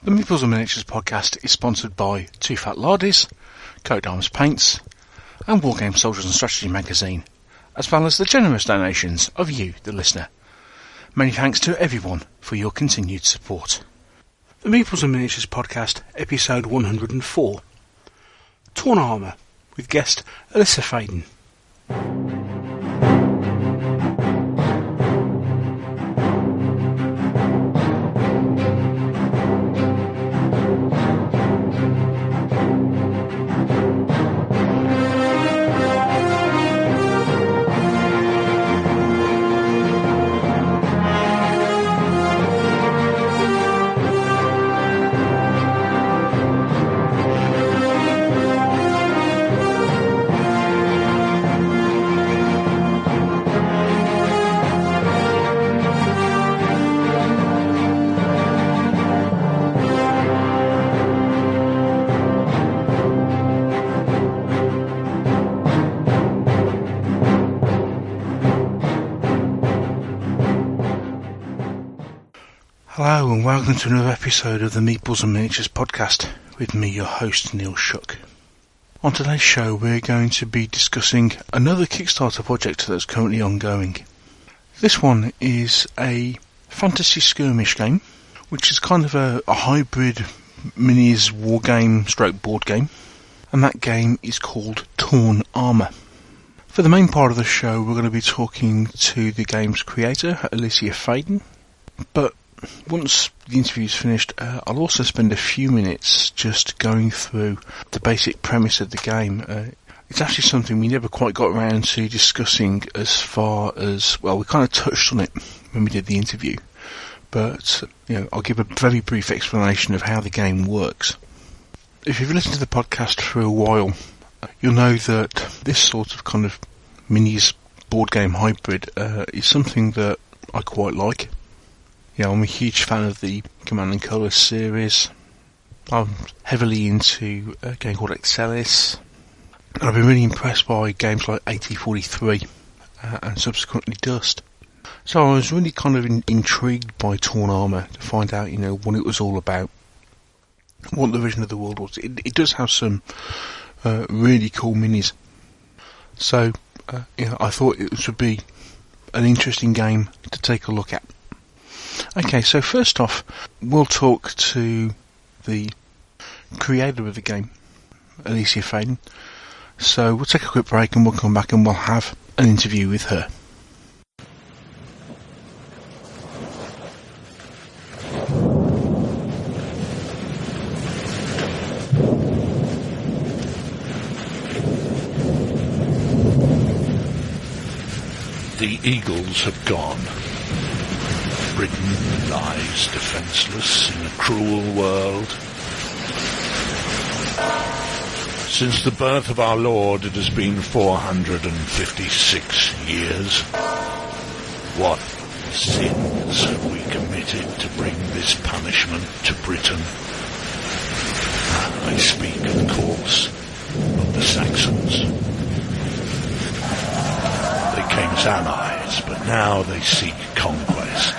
The Meeples and Miniatures podcast is sponsored by Two Fat Lardies, Coat Arms Paints, and Wargame Soldiers and Strategy magazine, as well as the generous donations of you, the listener. Many thanks to everyone for your continued support. The Meeples and Miniatures podcast, episode 104. Torn Armour, with guest Alyssa Faden. Hello and welcome to another episode of the Meeples and Miniatures podcast with me, your host, Neil Shook. On today's show we're going to be discussing another Kickstarter project that's currently ongoing. This one is a fantasy skirmish game, which is kind of a hybrid minis war game stroke board game, and that game is called Torn Armour. For the main part of the show we're going to be talking to the game's creator, Alyssa Faden, but once the interview's finished, I'll also spend a few minutes just going through the basic premise of the game. It's actually something we never quite got around to discussing as far as, well, we kind of touched on it when we did the interview, but I'll give a very brief explanation of how the game works. If you've listened to the podcast for a while, you'll know that this sort of kind of minis board game hybrid is something that I quite like. I'm a huge fan of the Command & Colour series. I'm heavily into a game called Excelis. And I've been really impressed by games like 8043 and subsequently Dust. So I was really kind of intrigued by Torn Armour to find out, what it was all about, what the vision of the world was. It does have some really cool minis. So, I thought it would be an interesting game to take a look at. Okay, so first off, we'll talk to the creator of the game, Alyssa Faden. So we'll take a quick break and we'll come back and we'll have an interview with her. The eagles have gone. Britain lies defenceless in a cruel world. Since the birth of our Lord, it has been 456 years. What sins have we committed to bring this punishment to Britain? I speak, of course, of the Saxons. They came as allies, but now they seek conquest.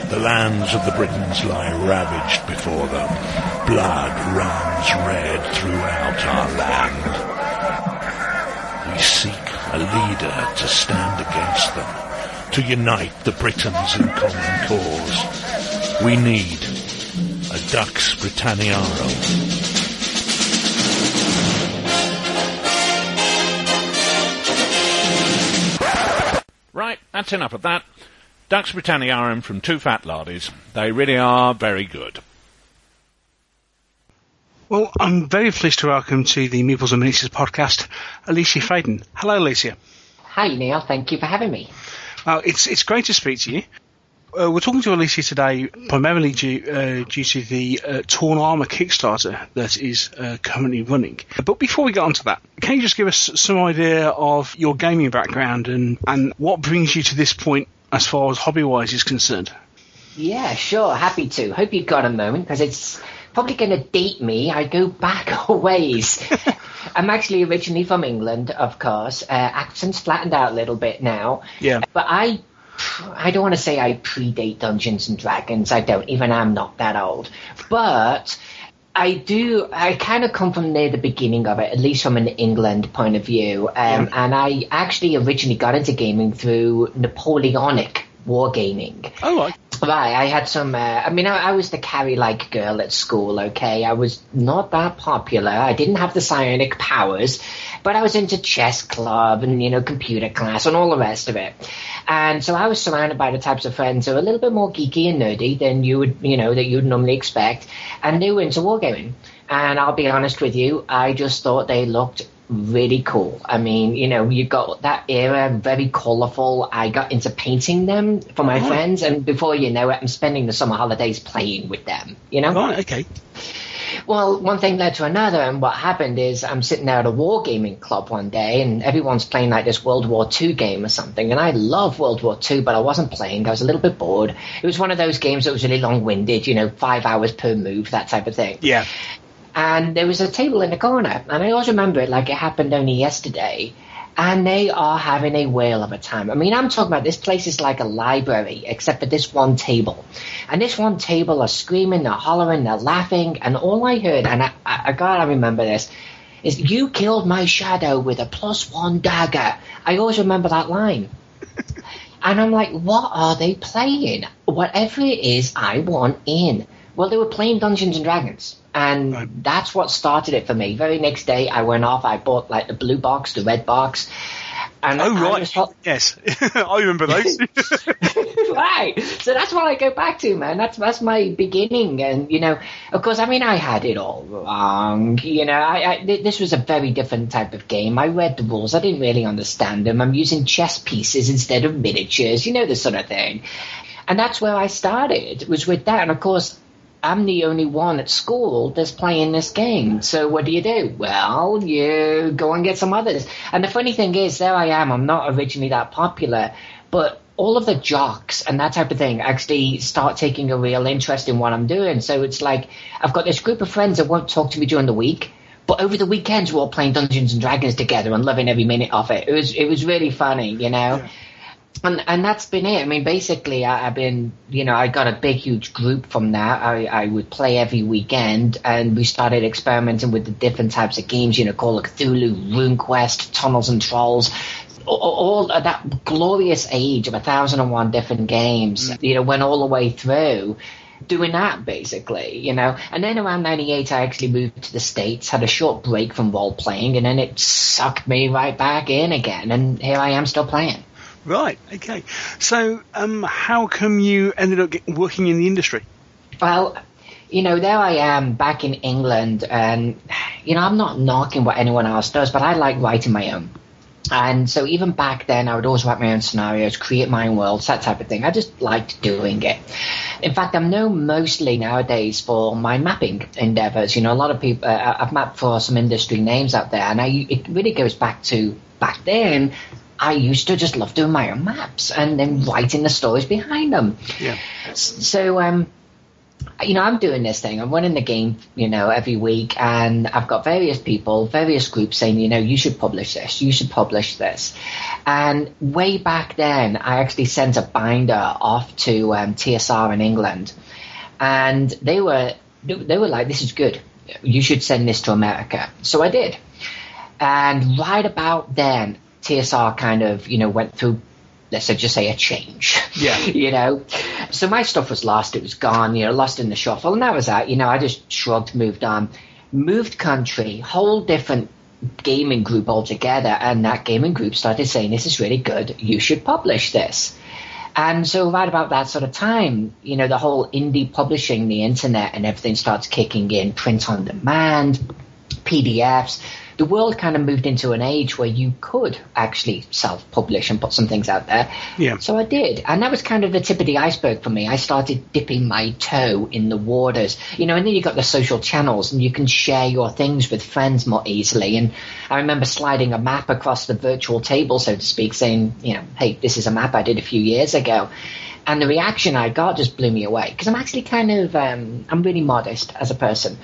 The lands of the Britons lie ravaged before them. Blood runs red throughout our land. We seek a leader to stand against them, to unite the Britons in common cause. We need a Dux Britanniarum. Right, that's enough of that. Dux Britanniarum from Two Fat Lardies. They really are very good. Well, I'm very pleased to welcome to the Meeples and Miniatures podcast, Alyssa Faden. Hello, Alyssa. Hi, Neil. Thank you for having me. Well, it's great to speak to you. We're talking to Alyssa today primarily due to the Torn Armour Kickstarter that is currently running. But before we get on to that, can you just give us some idea of your gaming background and what brings you to this point as far as hobby-wise is concerned? Yeah, sure. Happy to. Hope you've got a moment, because it's probably going to date me. I go back a ways. I'm actually originally from England, of course. Accent's flattened out a little bit now. Yeah. But I I don't want to say I predate Dungeons and Dragons. I don't. Even I'm not that old. But I kind of come from near the beginning of it, at least from an England point of view. And I actually originally got into gaming through Napoleonic wargaming. Oh, right. Right, I had some, I was the carry-like girl at school, okay? I was not that popular. I didn't have the psionic powers, but I was into chess club and, computer class and all the rest of it. And so I was surrounded by the types of friends who are a little bit more geeky and nerdy than you would, that you'd normally expect. And they were into wargaming. And I'll be honest with you, I just thought they looked really cool. I mean, you got that era, very colorful. I got into painting them for my friends, and before you know it, I'm spending the summer holidays playing with them, Right, okay. Well, one thing led to another, and what happened is I'm sitting there at a wargaming club one day, and everyone's playing like this World War II game or something, and I love World War II, but I wasn't playing. I was a little bit bored. It was one of those games that was really long-winded, 5 hours per move, that type of thing. Yeah. And there was a table in the corner, and I always remember it like it happened only yesterday, and they are having a whale of a time. I mean, I'm talking about this place is like a library, except for this one table. And this one table are screaming, they're hollering, they're laughing, and all I heard, and I gotta remember this, is, "You killed my shadow with a +1 dagger." I always remember that line. And I'm like, what are they playing? Whatever it is, I want in. Well, they were playing Dungeons and Dragons. And that's what started it for me. Very next day, I went off. I bought like the blue box, the red box. And yes, I remember those. Right. So that's what I go back to, man. That's my beginning. And of course, I had it all wrong. This was a very different type of game. I read the rules. I didn't really understand them. I'm using chess pieces instead of miniatures. This sort of thing. And that's where I started. Was with that. And of course, I'm the only one at school that's playing this game. So what do? Well, you go and get some others. And the funny thing is, there I am. I'm not originally that popular, but all of the jocks and that type of thing actually start taking a real interest in what I'm doing. So it's like I've got this group of friends that won't talk to me during the week, but over the weekends we're all playing Dungeons and Dragons together and loving every minute of it. It was really funny, Yeah. And that's been it. I mean, basically, I've been, I got a big, huge group from that. I would play every weekend, and we started experimenting with the different types of games, Call of Cthulhu, RuneQuest, Tunnels and Trolls, all of that glorious age of 1,001 different games, went all the way through doing that, basically, And then around 98, I actually moved to the States, had a short break from role-playing, and then it sucked me right back in again, and here I am still playing. Right, okay. So how come you ended up working in the industry? Well, there I am back in England, and, I'm not knocking what anyone else does, but I like writing my own. And so even back then, I would always write my own scenarios, create my own worlds, that type of thing. I just liked doing it. In fact, I'm known mostly nowadays for my mapping endeavors. A lot of people, I've mapped for some industry names out there, and it really goes back to back then. I used to just love doing my own maps and then writing the stories behind them. Yeah. So, I'm doing this thing. I'm running the game, every week, and I've got various people, various groups saying, you should publish this, you should publish this. And way back then, I actually sent a binder off to TSR in England, and they were like, this is good. You should send this to America. So I did. And right about then, TSR kind of, went through, let's just say, a change. Yeah. So my stuff was lost. It was gone, lost in the shuffle. And that was that. I just shrugged, moved on. Moved country, whole different gaming group altogether. And that gaming group started saying, this is really good. You should publish this. And so right about that sort of time, the whole indie publishing, the internet and everything starts kicking in, print on demand, PDFs. The world kind of moved into an age where you could actually self-publish and put some things out there. Yeah. So I did. And that was kind of the tip of the iceberg for me. I started dipping my toe in the waters. And then you got the social channels and you can share your things with friends more easily. And I remember sliding a map across the virtual table, so to speak, saying, hey, this is a map I did a few years ago. And the reaction I got just blew me away, because I'm actually kind of, I'm really modest as a person.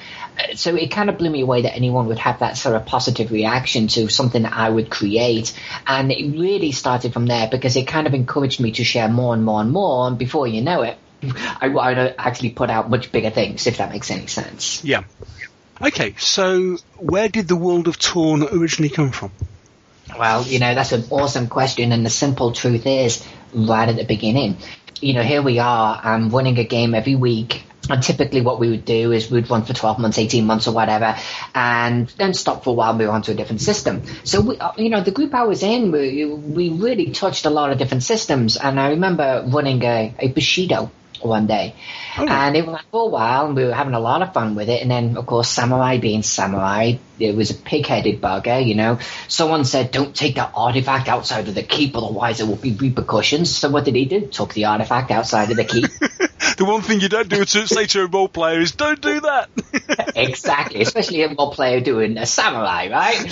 So it kind of blew me away that anyone would have that sort of positive reaction to something that I would create. And it really started from there, because it kind of encouraged me to share more and more and more. And before you know it, I actually put out much bigger things, if that makes any sense. Yeah. Okay, so where did the world of Torn originally come from? Well, that's an awesome question, and the simple truth is, right at the beginning, here we are, I'm running a game every week, and typically what we would do is we'd run for 12 months, 18 months or whatever, and then stop for a while and move on to a different system. So, the group I was in, we really touched a lot of different systems, and I remember running a Bushido one day. Oh. And it went for a while, and we were having a lot of fun with it. And then, of course, Samurai being Samurai, it was a pig-headed bugger, Someone said, don't take that artifact outside of the keep, otherwise there will be repercussions. So what did he do? Took the artifact outside of the keep. The one thing you don't do to say to a role player is, don't do that. Exactly, especially a role player doing a Samurai, right?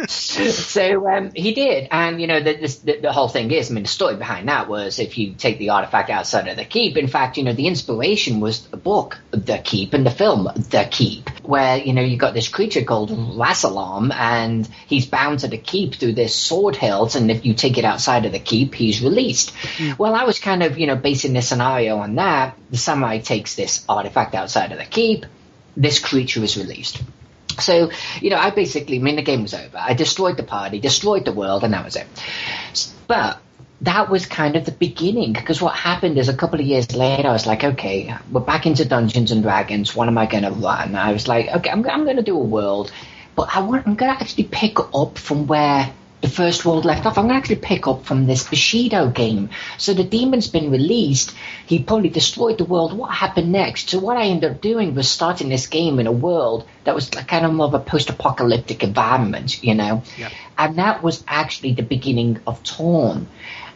So he did. And, the whole thing is, the story behind that was, if you take the artifact outside of the keep, in fact, the inspiration was the book, The Keep, and the film, The Keep, where, you got this creature called Rassilon, and he's bound to the keep through this sword hilt, and if you take it outside of the keep, he's released. Well, I was kind of, basing this scenario on that. The samurai takes this artifact outside of the keep, this creature is released. So, I basically, the game was over. I destroyed the party, destroyed the world, and that was it. But that was kind of the beginning, because what happened is, a couple of years later, I was like, okay, we're back into Dungeons and Dragons. What am I going to run? I was like, okay, I'm going to do a world, but I'm going to actually pick up from where the first world left off. I'm going to actually pick up from this Bushido game. So the demon's been released. He probably destroyed the world. What happened next? So what I ended up doing was starting this game in a world that was kind of more of a post-apocalyptic environment, Yep. And that was actually the beginning of Torn.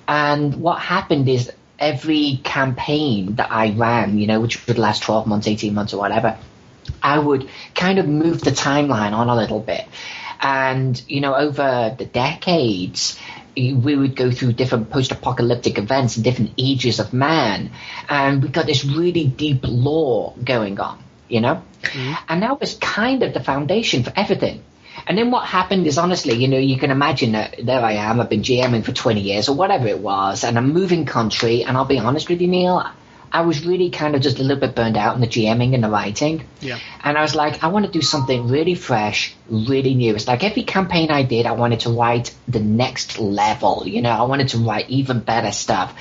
And what happened is, every campaign that I ran, which would last 12 months, 18 months or whatever, I would kind of move the timeline on a little bit. And, over the decades, we would go through different post-apocalyptic events and different ages of man. And we got this really deep lore going on, Mm-hmm. And that was kind of the foundation for everything. And then what happened is, honestly, you can imagine that there I am, I've been GMing for 20 years or whatever it was, and I'm moving country, and I'll be honest with you, Neil, I was really kind of just a little bit burned out in the GMing and the writing. Yeah. And I was like, I want to do something really fresh, really new. It's like every campaign I did, I wanted to write the next level, I wanted to write even better stuff.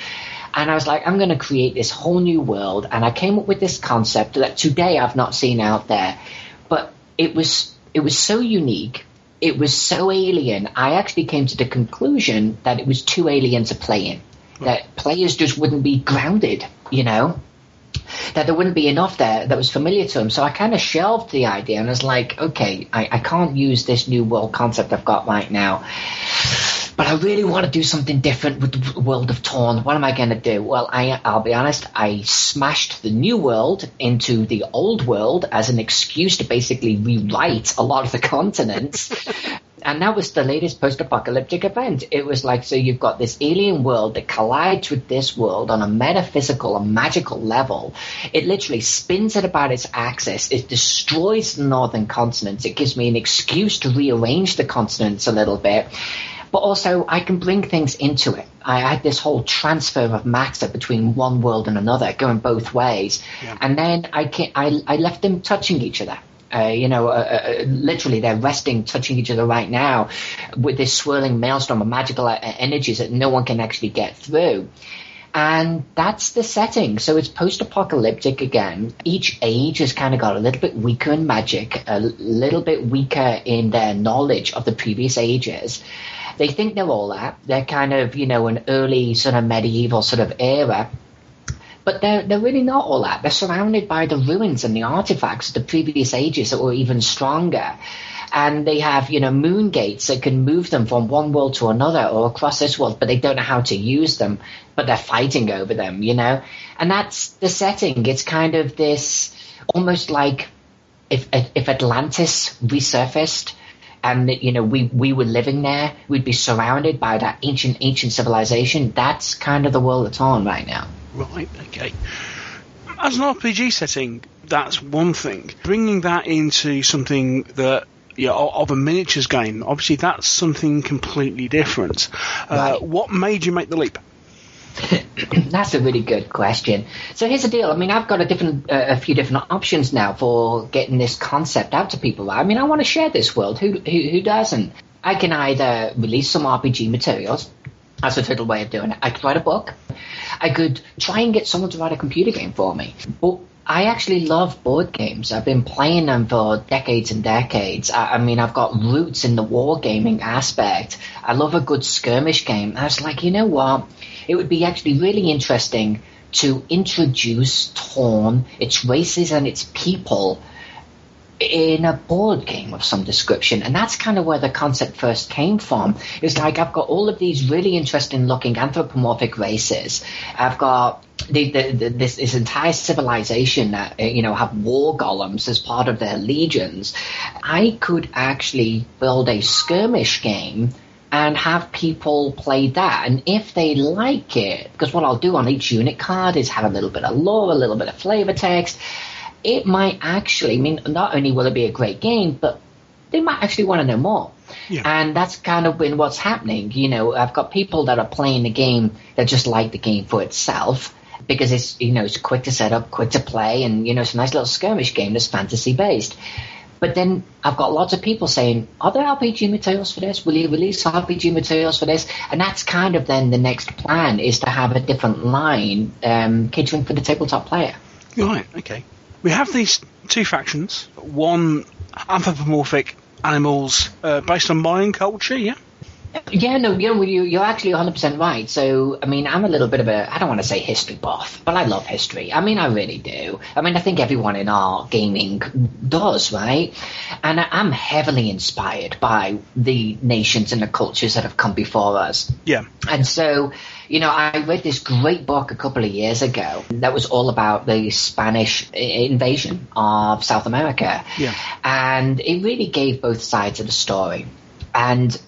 And I was like, I'm going to create this whole new world, and I came up with this concept that today I've not seen out there, but it was so unique, it was so alien, I actually came to the conclusion that it was too alien to play in. That players just wouldn't be grounded, that there wouldn't be enough there that was familiar to them. So I kind of shelved the idea, and I was like, okay, I can't use this new world concept I've got right now. But I really want to do something different with the world of Torn. What am I going to do? Well, I'll be honest, I smashed the new world into the old world as an excuse to basically rewrite a lot of the continents. And that was the latest post-apocalyptic event. It was like, so you've got this alien world that collides with this world on a metaphysical and magical level. It literally spins it about its axis. It destroys the northern continents. It gives me an excuse to rearrange the continents a little bit. But also, I can bring things into it. I had this whole transfer of matter between one world and another, going both ways. Yeah. And then I left them touching each other. Literally, they're resting, touching each other right now with this swirling maelstrom of magical energies that no one can actually get through. And that's the setting. So it's post-apocalyptic again. Each age has kind of got a little bit weaker in magic, a little bit weaker in their knowledge of the previous ages. They think they're all that. They're kind of, an early sort of medieval sort of era. But they're really not all that. They're surrounded by the ruins and the artifacts of the previous ages that were even stronger. And they have, moon gates that can move them from one world to another or across this world, but they don't know how to use them, but they're fighting over them, And that's the setting. It's kind of this, almost like if Atlantis resurfaced, and that, we were living there, we'd be surrounded by that ancient civilization. That's kind of the world it's on right now. Right, okay. As an RPG setting, that's one thing. Bringing that into something that, of a miniatures game, obviously that's something completely different. Right. What made you make the leap? That's a really good question. So here's the deal. I mean, I've got a few different options now for getting this concept out to people. I mean, I want to share this world. Who doesn't? I can either release some RPG materials. That's a total way of doing it. I could write a book. I could try and get someone to write a computer game for me. But I actually love board games. I've been playing them for decades and decades. I mean, I've got roots in the wargaming aspect. I love a good skirmish game. I was like, you know what? It would be actually really interesting to introduce Torn, its races and its people in a board game of some description. And that's kind of where the concept first came from. It's like I've got all of these really interesting looking anthropomorphic races. I've got this entire civilization that have war golems as part of their legions. I could actually build a skirmish game and have people play that. And if they like it, because what I'll do on each unit card is have a little bit of lore, a little bit of flavor text, it might actually, I mean, not only will it be a great game, but they might actually want to know more. Yeah. And that's kind of been what's happening. I've got people that are playing the game that just like the game for itself because it's, it's quick to set up, quick to play, and, it's a nice little skirmish game that's fantasy based. But then I've got lots of people saying, are there RPG materials for this? Will you release RPG materials for this? And that's kind of then the next plan, is to have a different line catering for the tabletop player. Right, okay. We have these two factions. One, anthropomorphic animals based on Mayan culture, yeah? Yeah, no, you're actually 100% right. So, I mean, I'm a little bit of I don't want to say history buff, but I love history. I mean, I really do. I mean, I think everyone in our gaming does, right? And I'm heavily inspired by the nations and the cultures that have come before us. Yeah. And so, I read this great book a couple of years ago that was all about the Spanish invasion of South America. Yeah. And it really gave both sides of the story. And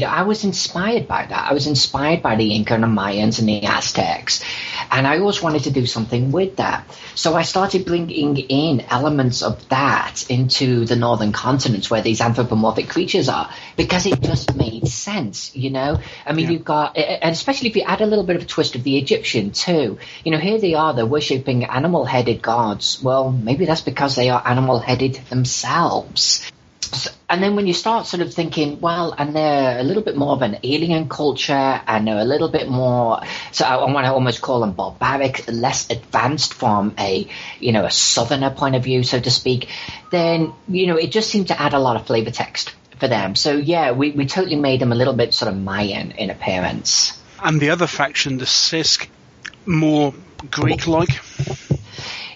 I was inspired by that. I was inspired by the Inca and the Mayans and the Aztecs. And I always wanted to do something with that. So I started bringing in elements of that into the northern continents where these anthropomorphic creatures are, because it just made sense, I mean, You've got, and especially if you add a little bit of a twist of the Egyptian too. Here they are, they're worshipping animal-headed gods. Well, maybe that's because they are animal-headed themselves. And then when you start sort of thinking, well, and they're a little bit more of an alien culture, and they're a little bit more, so I want to almost call them barbaric, less advanced from a southerner point of view, so to speak, then, it just seemed to add a lot of flavor text for them. So, yeah, we totally made them a little bit sort of Mayan in appearance. And the other faction, the Sisk, more Greek-like?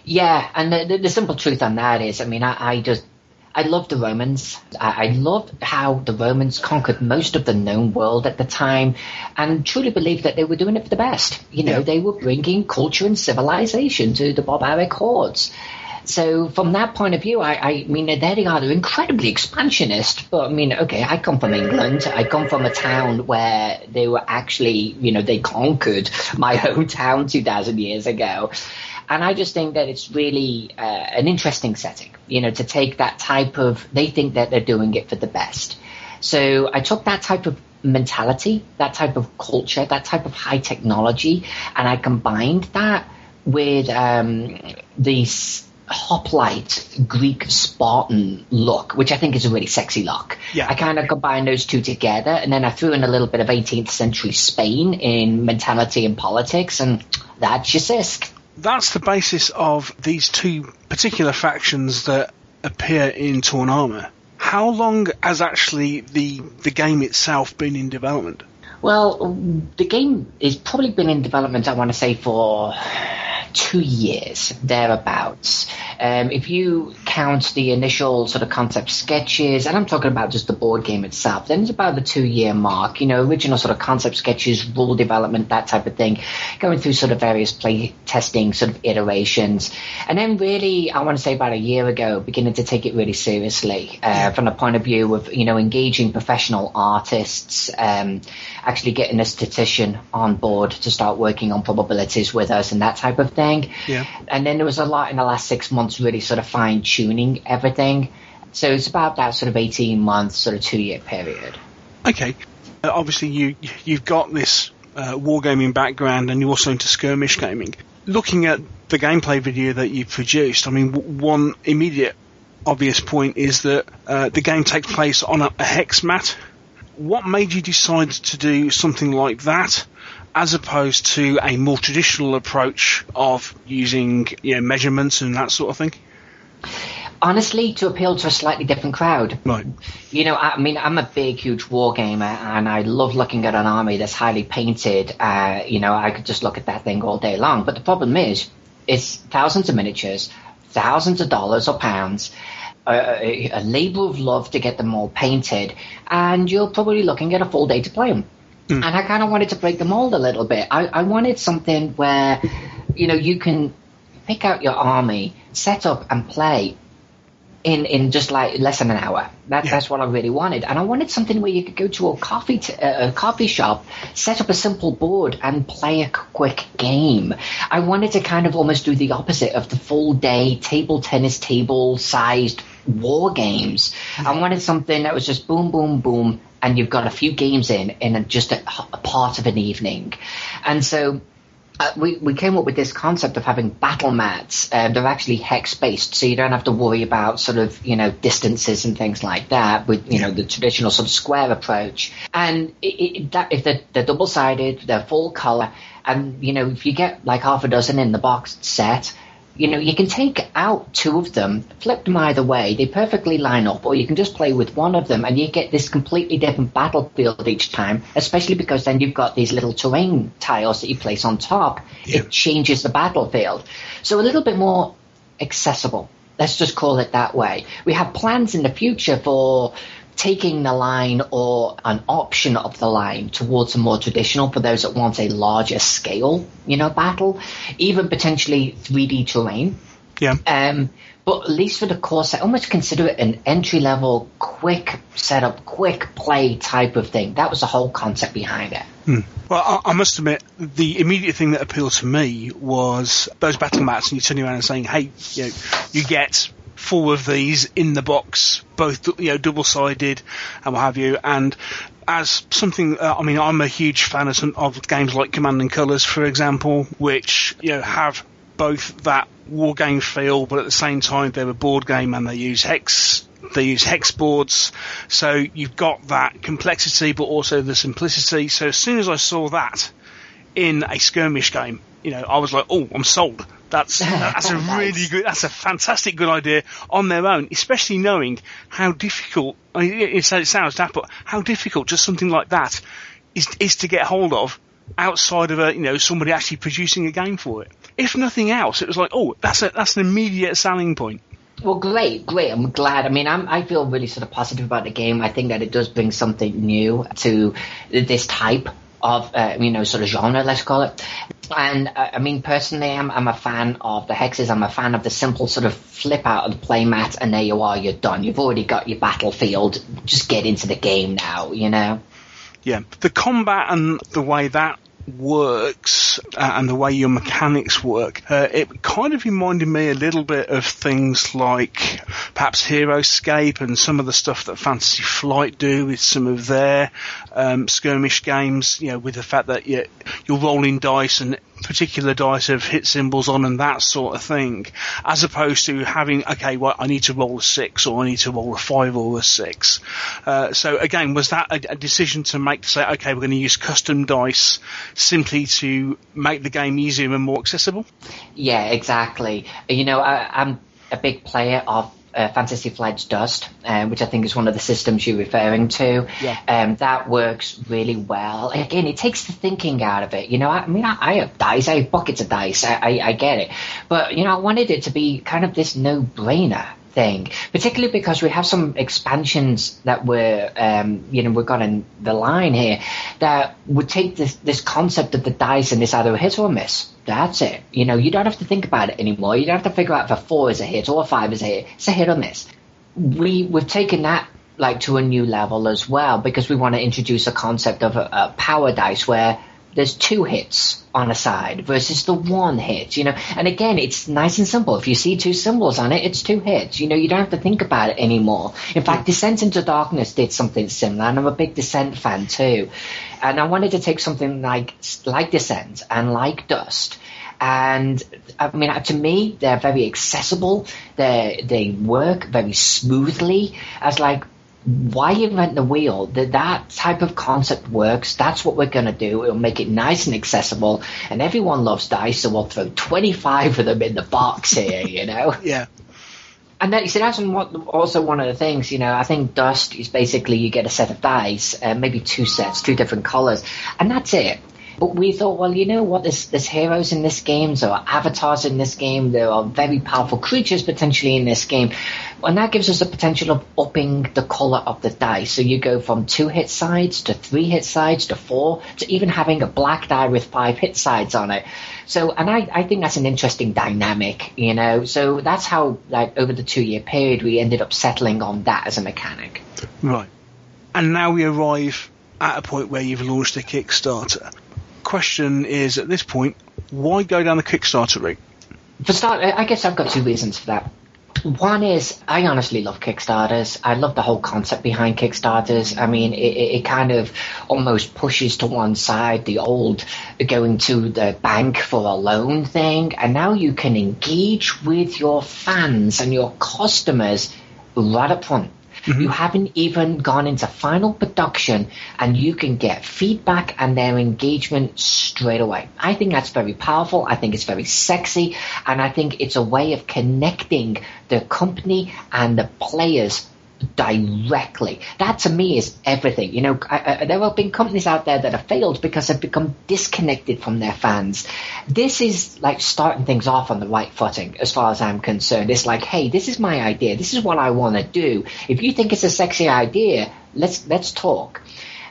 Yeah, and the simple truth on that is, I mean, I love the Romans. I love how the Romans conquered most of the known world at the time, and truly believed that they were doing it for the best. They were bringing culture and civilization to the barbaric hordes. So from that point of view, I mean, there they are. They're incredibly expansionist. But, I mean, okay, I come from England. I come from a town where they were actually, they conquered my hometown 2,000 years ago. And I just think that it's really an interesting setting, to take that type of, they think that they're doing it for the best. So I took that type of mentality, that type of culture, that type of high technology, and I combined that with the hoplite Greek Spartan look, which I think is a really sexy look. Yeah. I kind of combined those two together, and then I threw in a little bit of 18th century Spain in mentality and politics, and that's your Sisk. That's the basis of these two particular factions that appear in Torn Armor. How long has actually the game itself been in development? Well, the game has probably been in development, I want to say, for 2 years, thereabouts. If you count the initial sort of concept sketches, and I'm talking about just the board game itself, then it's about the 2-year mark, original sort of concept sketches, rule development, that type of thing, going through sort of various play testing sort of iterations. And then really, I want to say about a year ago, beginning to take it really seriously from the point of view of, engaging professional artists, actually getting a statistician on board to start working on probabilities with us and that type of thing. Yeah. And then there was a lot in the last 6 months really sort of fine-tuning everything. So it's about that sort of 18 months, sort of 2-year period. Okay. Obviously, you've got this wargaming background and you're also into skirmish gaming. Looking at the gameplay video that you produced, I mean, one immediate obvious point is that the game takes place on a hex mat. What made you decide to do something like that as opposed to a more traditional approach of using measurements and that sort of thing? Honestly, to appeal to a slightly different crowd. Right. I mean, I'm a big, huge war gamer, and I love looking at an army that's highly painted. I could just look at that thing all day long. But the problem is, it's thousands of miniatures, thousands of dollars or pounds, a labor of love to get them all painted, and you're probably looking at a full day to play them. And I kind of wanted to break the mold a little bit. I wanted something where, you can pick out your army, set up and play in just like less than an hour. That's what I really wanted. And I wanted something where you could go to a coffee shop, set up a simple board and play a quick game. I wanted to kind of almost do the opposite of the full day table tennis table sized war games. I wanted something that was just boom, boom, boom, and you've got a few games in just a part of an evening. And so we came up with this concept of having battle mats. They're actually hex-based, so you don't have to worry about sort of, distances and things like that with, the traditional sort of square approach. And if they're double-sided, they're full color, and, if you get like half a dozen in the box set, you can take out 2 of them, flip them either way, they perfectly line up, or you can just play with one of them and you get this completely different battlefield each time, especially because then you've got these little terrain tiles that you place on top. Yeah. It changes the battlefield. So a little bit more accessible. Let's just call it that way. We have plans in the future for taking the line or an option of the line towards a more traditional for those that want a larger scale, battle, even potentially 3D terrain. Yeah. But at least for the core set, almost consider it an entry-level, quick setup, quick play type of thing. That was the whole concept behind it. Well, I must admit, the immediate thing that appealed to me was those battle mats, and you turn around and saying, hey, you get 4 of these in the box, both double-sided and what have you. And as something, I'm a huge fan of games like Command and Colours, for example, which have both that war game feel, but at the same time they're a board game and they use hex boards. So you've got that complexity, but also the simplicity. So as soon as I saw that in a skirmish game, I was like, oh, I'm sold. That's a really good, that's a fantastic good idea on their own, especially knowing how difficult, it sounds daft, but how difficult just something like that is to get hold of outside of somebody actually producing a game for it. If nothing else, it was like, oh, that's an immediate selling point. Well, great. I'm glad. I feel really sort of positive about the game. I think that it does bring something new to this type of, sort of genre, let's call it. And personally, I'm a fan of the hexes. I'm a fan of the simple sort of flip out of the play mat, and there you are, you're done. You've already got your battlefield. Just get into the game now, Yeah, the combat and the way that works and the way your mechanics work, it kind of reminded me a little bit of things like perhaps Heroescape and some of the stuff that Fantasy Flight do with some of their skirmish games, with the fact that you're rolling dice and particular dice have hit symbols on and that sort of thing, as opposed to having, I need to roll a 6 or I need to roll a 5 or a 6. So again, was that a decision to make to say, okay, we're going to use custom dice simply to make the game easier and more accessible? Yeah, exactly. I'm a big player of Fantasy Flight's Dust, which I think is one of the systems you're referring to. Yeah. That works really well. Again, it takes the thinking out of it. I have dice. I have buckets of dice. I get it. But, I wanted it to be kind of this no-brainer thing, particularly because we have some expansions that we've got in the line here that would take this concept of the dice and it's either a hit or a miss. That's it. You don't have to think about it anymore. You don't have to figure out if a 4 is a hit or a 5 is a hit. It's a hit or miss. We've taken that to a new level as well, because we want to introduce a concept of a power dice where there's 2 hits on a side versus the 1 hit, And again, it's nice and simple. If you see 2 symbols on it, it's 2 hits. You don't have to think about it anymore. In fact, Descent into Darkness did something similar, and I'm a big Descent fan too. And I wanted to take something like Descent and like Dust. And, to me, they're very accessible. They work very smoothly as why invent the wheel? That type of concept works. That's what we're going to do. It'll make it nice and accessible. And everyone loves dice, so we'll throw 25 of them in the box here, Yeah. And that's also one of the things, I think Dust is basically you get a set of dice, maybe 2 sets, 2 different colors, and that's it. But we thought, well, you know what? There's heroes in this game. There are avatars in this game. There are very powerful creatures potentially in this game. And that gives us the potential of upping the color of the dice. So you go from 2 hit sides to 3 hit sides to 4 to even having a black die with 5 hit sides on it. So, and I think that's an interesting dynamic, So that's how, over the 2-year period, we ended up settling on that as a mechanic. Right. And now we arrive at a point where you've launched a Kickstarter. Question is, at this point, why go down the Kickstarter route? For start, I guess I've got 2 reasons for that. One is, I honestly love Kickstarters. I love the whole concept behind Kickstarters. It kind of almost pushes to one side the old going to the bank for a loan thing, and now you can engage with your fans and your customers right up front. Mm-hmm. You haven't even gone into final production, and you can get feedback and their engagement straight away. I think that's very powerful. I think it's very sexy, and I think it's a way of connecting the company and the players directly. That to me is everything. There have been companies out there that have failed because they've become disconnected from their fans. This is starting things off on the right footing as far as I'm concerned. It's hey, this is my idea. This is what I want to do. If you think it's a sexy idea, let's talk.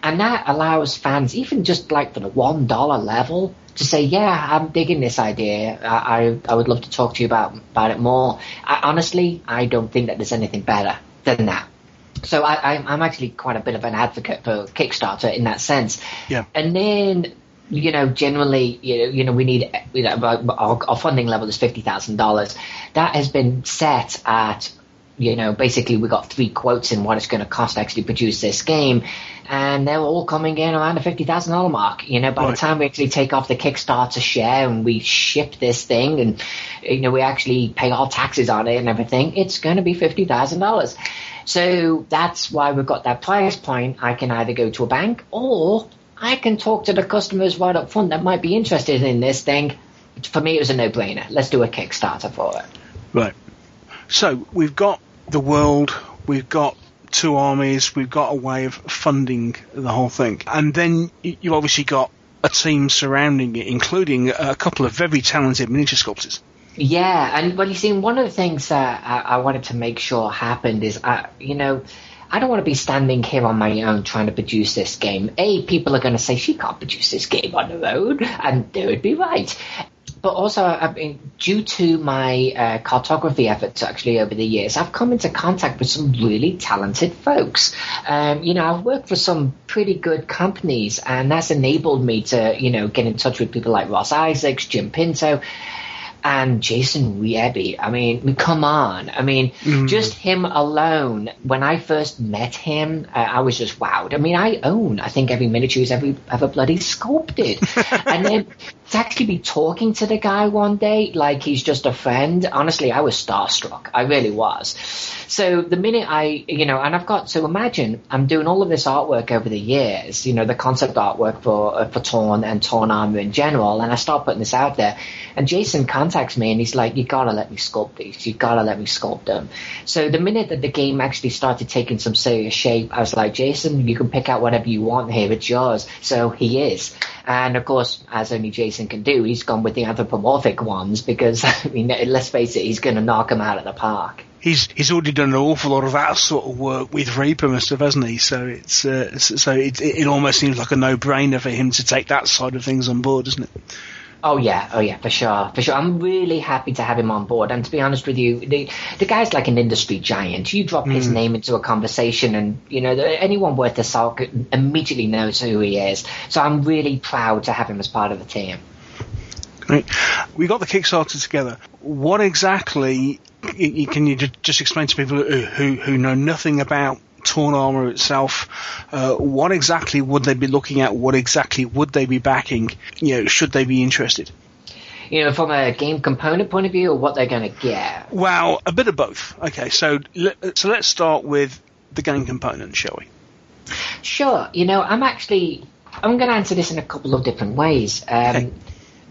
And that allows fans, even just for the $1 level, to say, yeah, I'm digging this idea. I would love to talk to you about it more. Honestly, I don't think that there's anything better than that. So I'm actually quite a bit of an advocate for Kickstarter in that sense. Yeah. And then, generally, we need, our funding level is $50,000. That has been set at, basically we got 3 quotes in what it's going to cost to actually produce this game. And they're all coming in around the $50,000 mark. By the time we actually take off the Kickstarter share and we ship this thing and, we actually pay all taxes on it and everything, it's going to be $50,000. So that's why we've got that price point. I can either go to a bank or I can talk to the customers right up front that might be interested in this thing. For me, it was a no-brainer. Let's do a Kickstarter for it. Right. So we've got the world, we've got 2 armies, we've got a way of funding the whole thing. And then you've obviously got a team surrounding it, including a couple of very talented miniature sculptors. Yeah, and you see, one of the things that I wanted to make sure happened is, I don't want to be standing here on my own trying to produce this game. People are going to say she can't produce this game on her own, and they would be right. But also, due to my cartography efforts actually over the years, I've come into contact with some really talented folks. I've worked for some pretty good companies, and that's enabled me to, get in touch with people like Ross Isaacs, Jim Pinto, and Jason Riebe. Come on. Just him alone, when I first met him, I was just wowed. I think every miniature he's ever bloody sculpted. And then to actually be talking to the guy one day like he's just a friend, honestly, I was starstruck. I really was. So the minute so imagine I'm doing all of this artwork over the years, the concept artwork for Torn and Torn Armor in general, and I start putting this out there, and Jason contacts contacts me and he's like, you gotta let me sculpt these. You gotta let me sculpt them. So the minute that the game actually started taking some serious shape, I was like, Jason, you can pick out whatever you want here. It's yours. So he is. And of course, as only Jason can do, he's gone with the anthropomorphic ones because, I mean, let's face it, he's going to knock them out of the park. He's already done an awful lot of that sort of work with Reaper and stuff, hasn't he? So it almost seems like a no-brainer for him to take that side of things on board, doesn't it? Oh yeah, for sure. I'm really happy to have him on board. And to be honest with you, the guy's like an industry giant. You drop his name into a conversation and, you know, anyone worth a salt immediately knows who he is. So I'm really proud to have him as part of the team. Great. We got the Kickstarter together. What exactly, can you just explain to people who know nothing about Torn Armor itself, what exactly would they be looking at? What exactly would they be backing? You know, should they be interested? You know, from a game component point of view, or what they're going to get? Well, a bit of both. Okay, so let's start with the game component, shall we? Sure. You know, I'm going to answer this in a couple of different ways. Okay.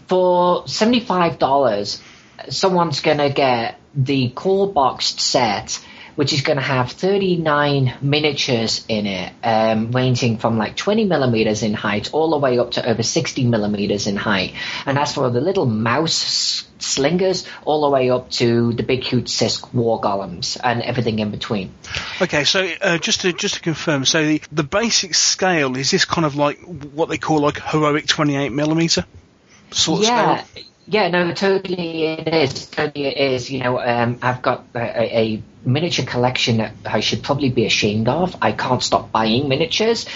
For $75, someone's going to get the core boxed set, which is going to have 39 miniatures in it, ranging from like 20 millimeters in height all the way up to over 60 millimeters in height. And that's for the little mouse slingers all the way up to the big huge Sisk war golems and everything in between. Okay, so just to confirm, so the basic scale, is this kind of like what they call like heroic 28 millimeter sort of scale? Yeah, no, totally it is. Totally it is. You know, I've got a miniature collection that I should probably be ashamed of. I can't stop buying miniatures.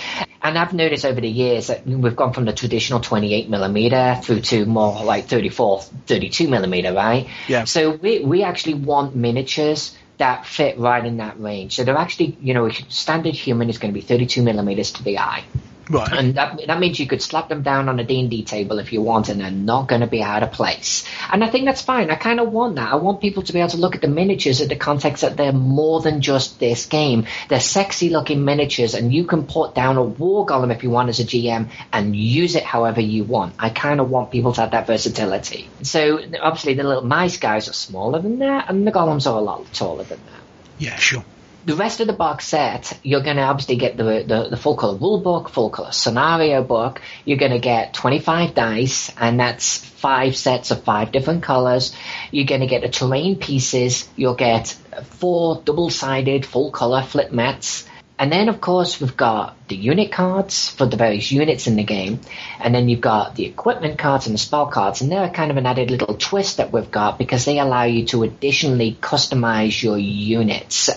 And I've noticed over the years that we've gone from the traditional 28 millimeter through to more like 34, 32 millimeter, right? Yeah. So we actually want miniatures that fit right in that range. So they're actually, you know, standard human is going to be 32 millimeters to the eye. Right. And that means you could slap them down on a D&D table if you want, and they're not going to be out of place. And I think that's fine. I kind of want that. I want people to be able to look at the miniatures in the context that they're more than just this game. They're sexy-looking miniatures, and you can put down a war golem if you want as a GM and use it however you want. I kind of want people to have that versatility. So, obviously, the little mice guys are smaller than that, and the golems are a lot taller than that. Yeah, sure. The rest of the box set, you're going to obviously get the full color rule book, full color scenario book. You're going to get 25 dice, and that's 5 sets of 5 different colors. You're going to get the terrain pieces. You'll get 4 double-sided full color flip mats. And then, of course, we've got the unit cards for the various units in the game. And then you've got the equipment cards and the spell cards. And they're kind of an added little twist that we've got because they allow you to additionally customize your units,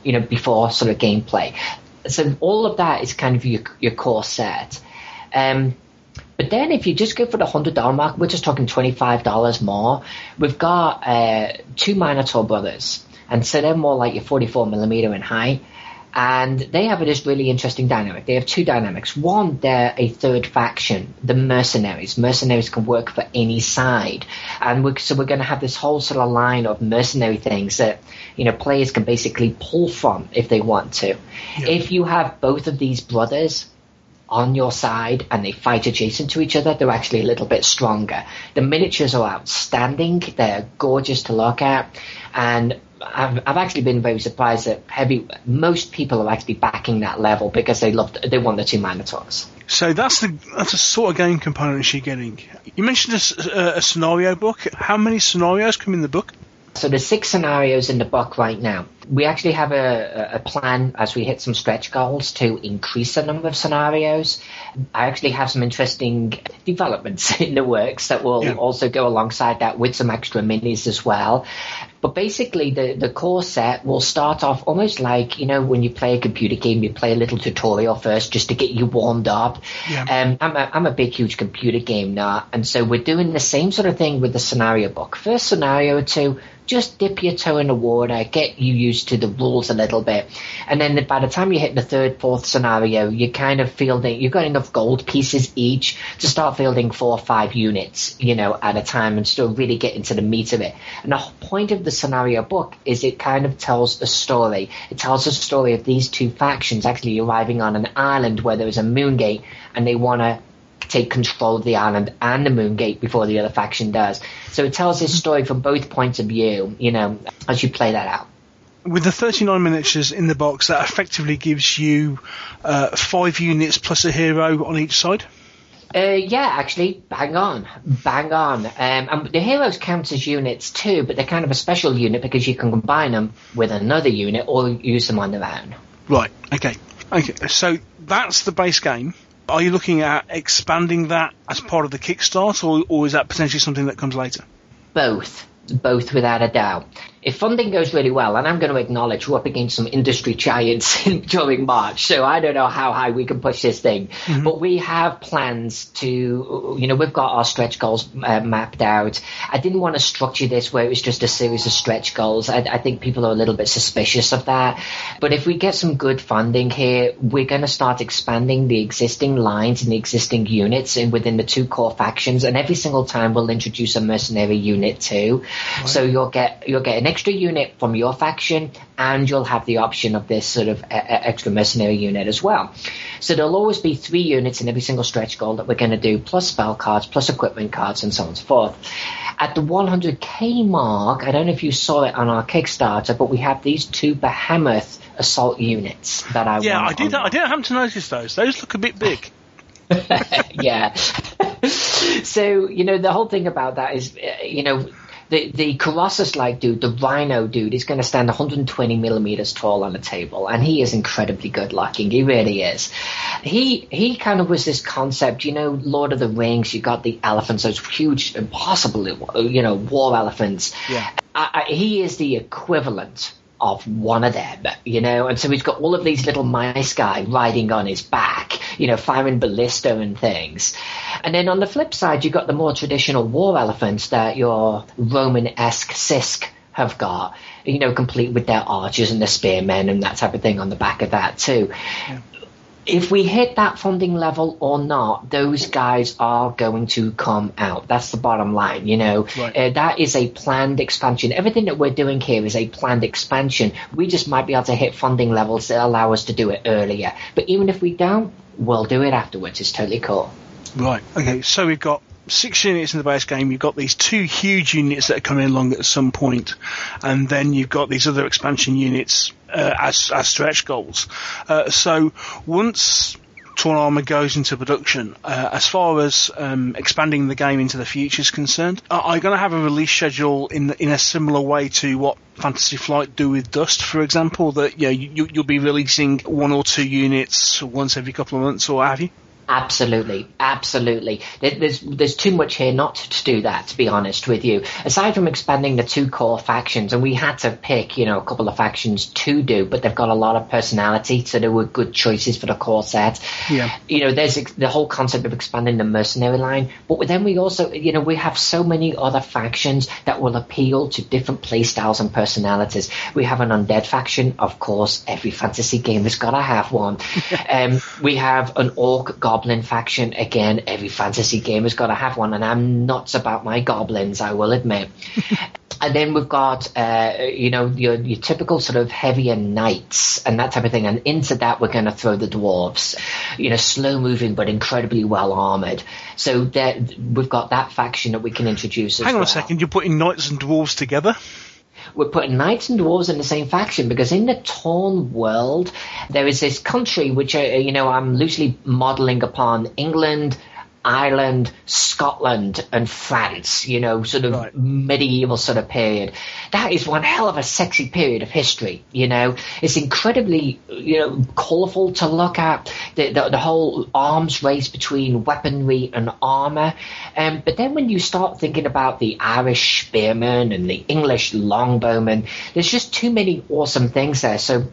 you know, before sort of gameplay. So all of that is kind of your core set. But then if you just go for the $100 mark, we're just talking $25 more. We've got 2 Minotaur brothers. And so they're more like your 44 millimeter in height. And they have this really interesting dynamic. They have 2 dynamics. One, they're a third faction, the mercenaries. Mercenaries can work for any side. And so we're going to have this whole sort of line of mercenary things that, you know, players can basically pull from if they want to. Yeah. If you have both of these brothers on your side and they fight adjacent to each other, they're actually a little bit stronger. The miniatures are outstanding. They're gorgeous to look at. And I've actually been very surprised that most people are actually backing that level because they want the 2 Minotaurs. So that's a sort of game component you're getting. You mentioned a scenario book. How many scenarios come in the book? So there's 6 scenarios in the book right now. We actually have a plan as we hit some stretch goals to increase the number of scenarios. I actually have some interesting developments in the works that will also go alongside that with some extra minis as well. But basically, the core set will start off almost like, you know, when you play a computer game, you play a little tutorial first just to get you warmed up. Yeah. I'm a big, huge computer game nerd, and so we're doing the same sort of thing with the scenario book. First scenario or 2, just dip your toe in the water, get you used to the rules a little bit. And then by the time you hit the 3rd, 4th scenario, you kind of fielding, you've got enough gold pieces each to start fielding 4 or 5 units, you know, at a time and still really get into the meat of it. And the whole point of the scenario book is it kind of tells a story. It tells a story of these 2 factions actually arriving on an island where there is a moon gate and they want to take control of the island and the moon gate before the other faction does. So it tells this story from both points of view, as you play that out. With the 39 miniatures in the box, that effectively gives you 5 units plus a hero on each side? Yeah, actually, bang on. And the heroes count as units too, but they're kind of a special unit because you can combine them with another unit or use them on their own. Right, okay. So that's the base game. Are you looking at expanding that as part of the Kickstarter, or is that potentially something that comes later? Both without a doubt. If funding goes really well, and I'm going to acknowledge we're up against some industry giants during March, so I don't know how high we can push this thing. Mm-hmm. But we have plans to, we've got our stretch goals mapped out. I didn't want to structure this where it was just a series of stretch goals. I think people are a little bit suspicious of that. But if we get some good funding here, we're going to start expanding the existing lines and the existing units within the 2 core factions. And every single time we'll introduce a mercenary unit too. Right. So you'll get an extra unit from your faction, and you'll have the option of this sort of extra mercenary unit as well. So there'll always be 3 units in every single stretch goal that we're going to do, plus spell cards, plus equipment cards, and so on and so forth. At the 100k mark, I don't know if you saw it on our Kickstarter, but we have these 2 behemoth assault units that I I didn't happen to notice those. Those look a bit big. Yeah. So, the whole thing about that is, the Colossus-like dude, the Rhino dude, is going to stand 120 millimeters tall on the table, and he is incredibly good-looking. He really is. He kind of was this concept, Lord of the Rings, you got the elephants, those huge, impossible, war elephants. Yeah. He is the equivalent of one of them, and so he's got all of these little mice guy riding on his back, firing ballista and things. And then on the flip side, you've got the more traditional war elephants that your Roman-esque Sisk have got, complete with their archers and their spearmen and that type of thing on the back of that too. Yeah. If we hit that funding level or not, those guys are going to come out. That's the bottom line, Right. That is a planned expansion. Everything that we're doing here is a planned expansion. We just might be able to hit funding levels that allow us to do it earlier. But even if we don't, we'll do it afterwards. It's totally cool. Right. Okay, so we've got 6 units in the base game. You've got these 2 huge units that are coming along at some point, and then you've got these other expansion units as stretch goals. So once Torn Armor goes into production, as far as expanding the game into the future is concerned, are you going to have a release schedule in a similar way to what Fantasy Flight do with Dust, for example, that you'll be releasing 1 or 2 units once every couple of months, or what have you? Absolutely. There's too much here not to do that, to be honest with you. Aside from expanding the 2 core factions, and we had to pick, a couple of factions to do, but they've got a lot of personality, so there were good choices for the core set. Yeah. There's the whole concept of expanding the mercenary line, but then we also, we have so many other factions that will appeal to different playstyles and personalities. We have an undead faction, of course. Every fantasy game has got to have one. We have an orc goblin faction. Again, every fantasy game has got to have one, and I'm nuts about my goblins, I will admit. And then we've got, your typical sort of heavier knights and that type of thing. And into that, we're going to throw the dwarves, slow moving but incredibly well armored. So we've got that faction that we can introduce as well. Hang on a second, you're putting knights and dwarves together? We're putting knights and dwarves in the same faction because in the Torn world, there is this country which, I'm loosely modeling upon England, Ireland, Scotland, and France, sort of right. Medieval sort of period. That is one hell of a sexy period of history, It's incredibly, colourful to look at, the whole arms race between weaponry and armour. But then when you start thinking about the Irish spearmen and the English longbowmen, there's just too many awesome things there. So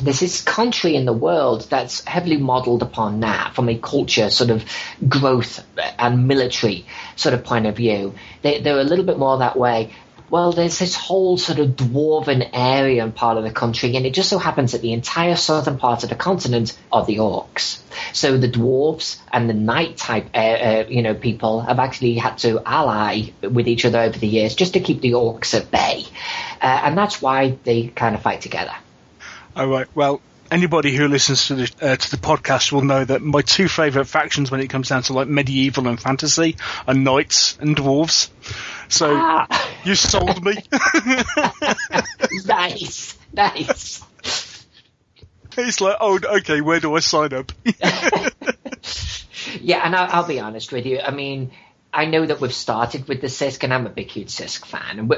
there's this country in the world that's heavily modelled upon that from a culture sort of growth and military sort of point of view. They're a little bit more that way. Well, there's this whole sort of dwarven area and part of the country, and it just so happens that the entire southern part of the continent are the orcs. So the dwarves and the knight type, people have actually had to ally with each other over the years just to keep the orcs at bay. And that's why they kind of fight together. All right. Well, anybody who listens to the podcast will know that my two favourite factions when it comes down to like medieval and fantasy are knights and dwarves. So you sold me. Nice. It's like, oh, okay, where do I sign up? Yeah, and I'll be honest with you. I mean, I know that we've started with the Sisk, and I'm a big, huge Sisk fan. And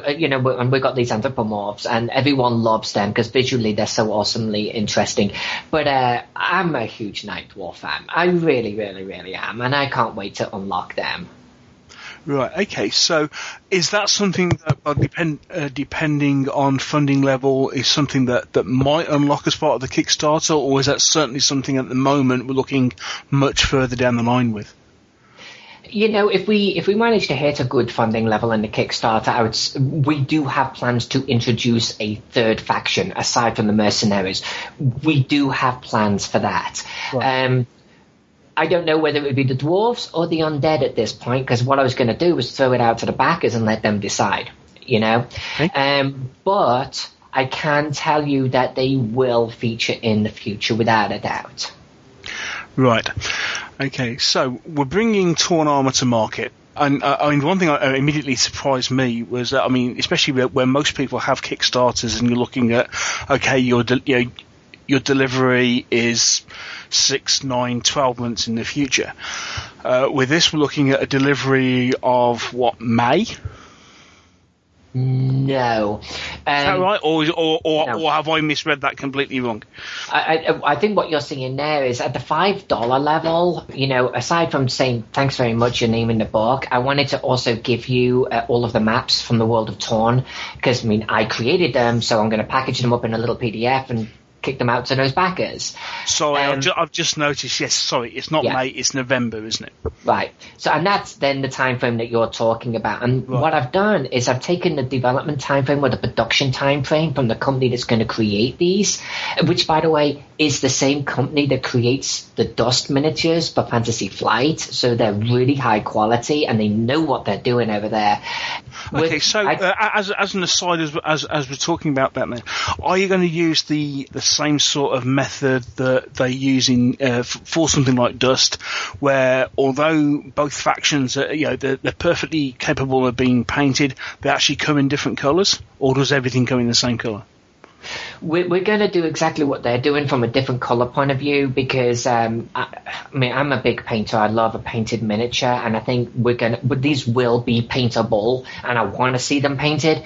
we've got these anthropomorphs, and everyone loves them because visually they're so awesomely interesting. But I'm a huge Night Dwarf fan. I really, really, really am, and I can't wait to unlock them. Right, okay, so is that something that, depending on funding level, is something that might unlock as part of the Kickstarter, or is that certainly something at the moment we're looking much further down the line with? If we manage to hit a good funding level in the Kickstarter, we do have plans to introduce a third faction aside from the mercenaries. We do have plans for that. Right. I don't know whether it would be the dwarves or the undead at this point, because what I was going to do was throw it out to the backers and let them decide, Okay. But I can tell you that they will feature in the future without a doubt. Right. Okay, so we're bringing Torn Armour to market. And one thing that immediately surprised me was that, especially where most people have Kickstarters and you're looking at, okay, your delivery is 6, 9, 12 months in the future. With this, we're looking at a delivery of, May? No. Is that right? Or have I misread that completely wrong? I think what you're seeing there is at the $5 level, aside from saying thanks very much, your name in the book, I wanted to also give you all of the maps from the World of Torn, because, I created them, so I'm going to package them up in a little PDF and kick them out to those backers. Sorry, I've just noticed, yes, sorry, it's not May, it's November, isn't it? Right. So, and that's then the time frame that you're talking about. And what I've done is I've taken the development time frame or the production time frame from the company that's going to create these, which, by the way, is the same company that creates the dust miniatures for Fantasy Flight. So they're really high quality and they know what they're doing over there. Okay, as an aside, as we're talking about that now, are you going to use the same sort of method that they use for something like Dust, where although both factions are, they're perfectly capable of being painted, they actually come in different colours, or does everything come in the same colour? We're going to do exactly what they're doing from a different colour point of view, because I'm a big painter. I love a painted miniature, and I think these will be paintable, and I want to see them painted.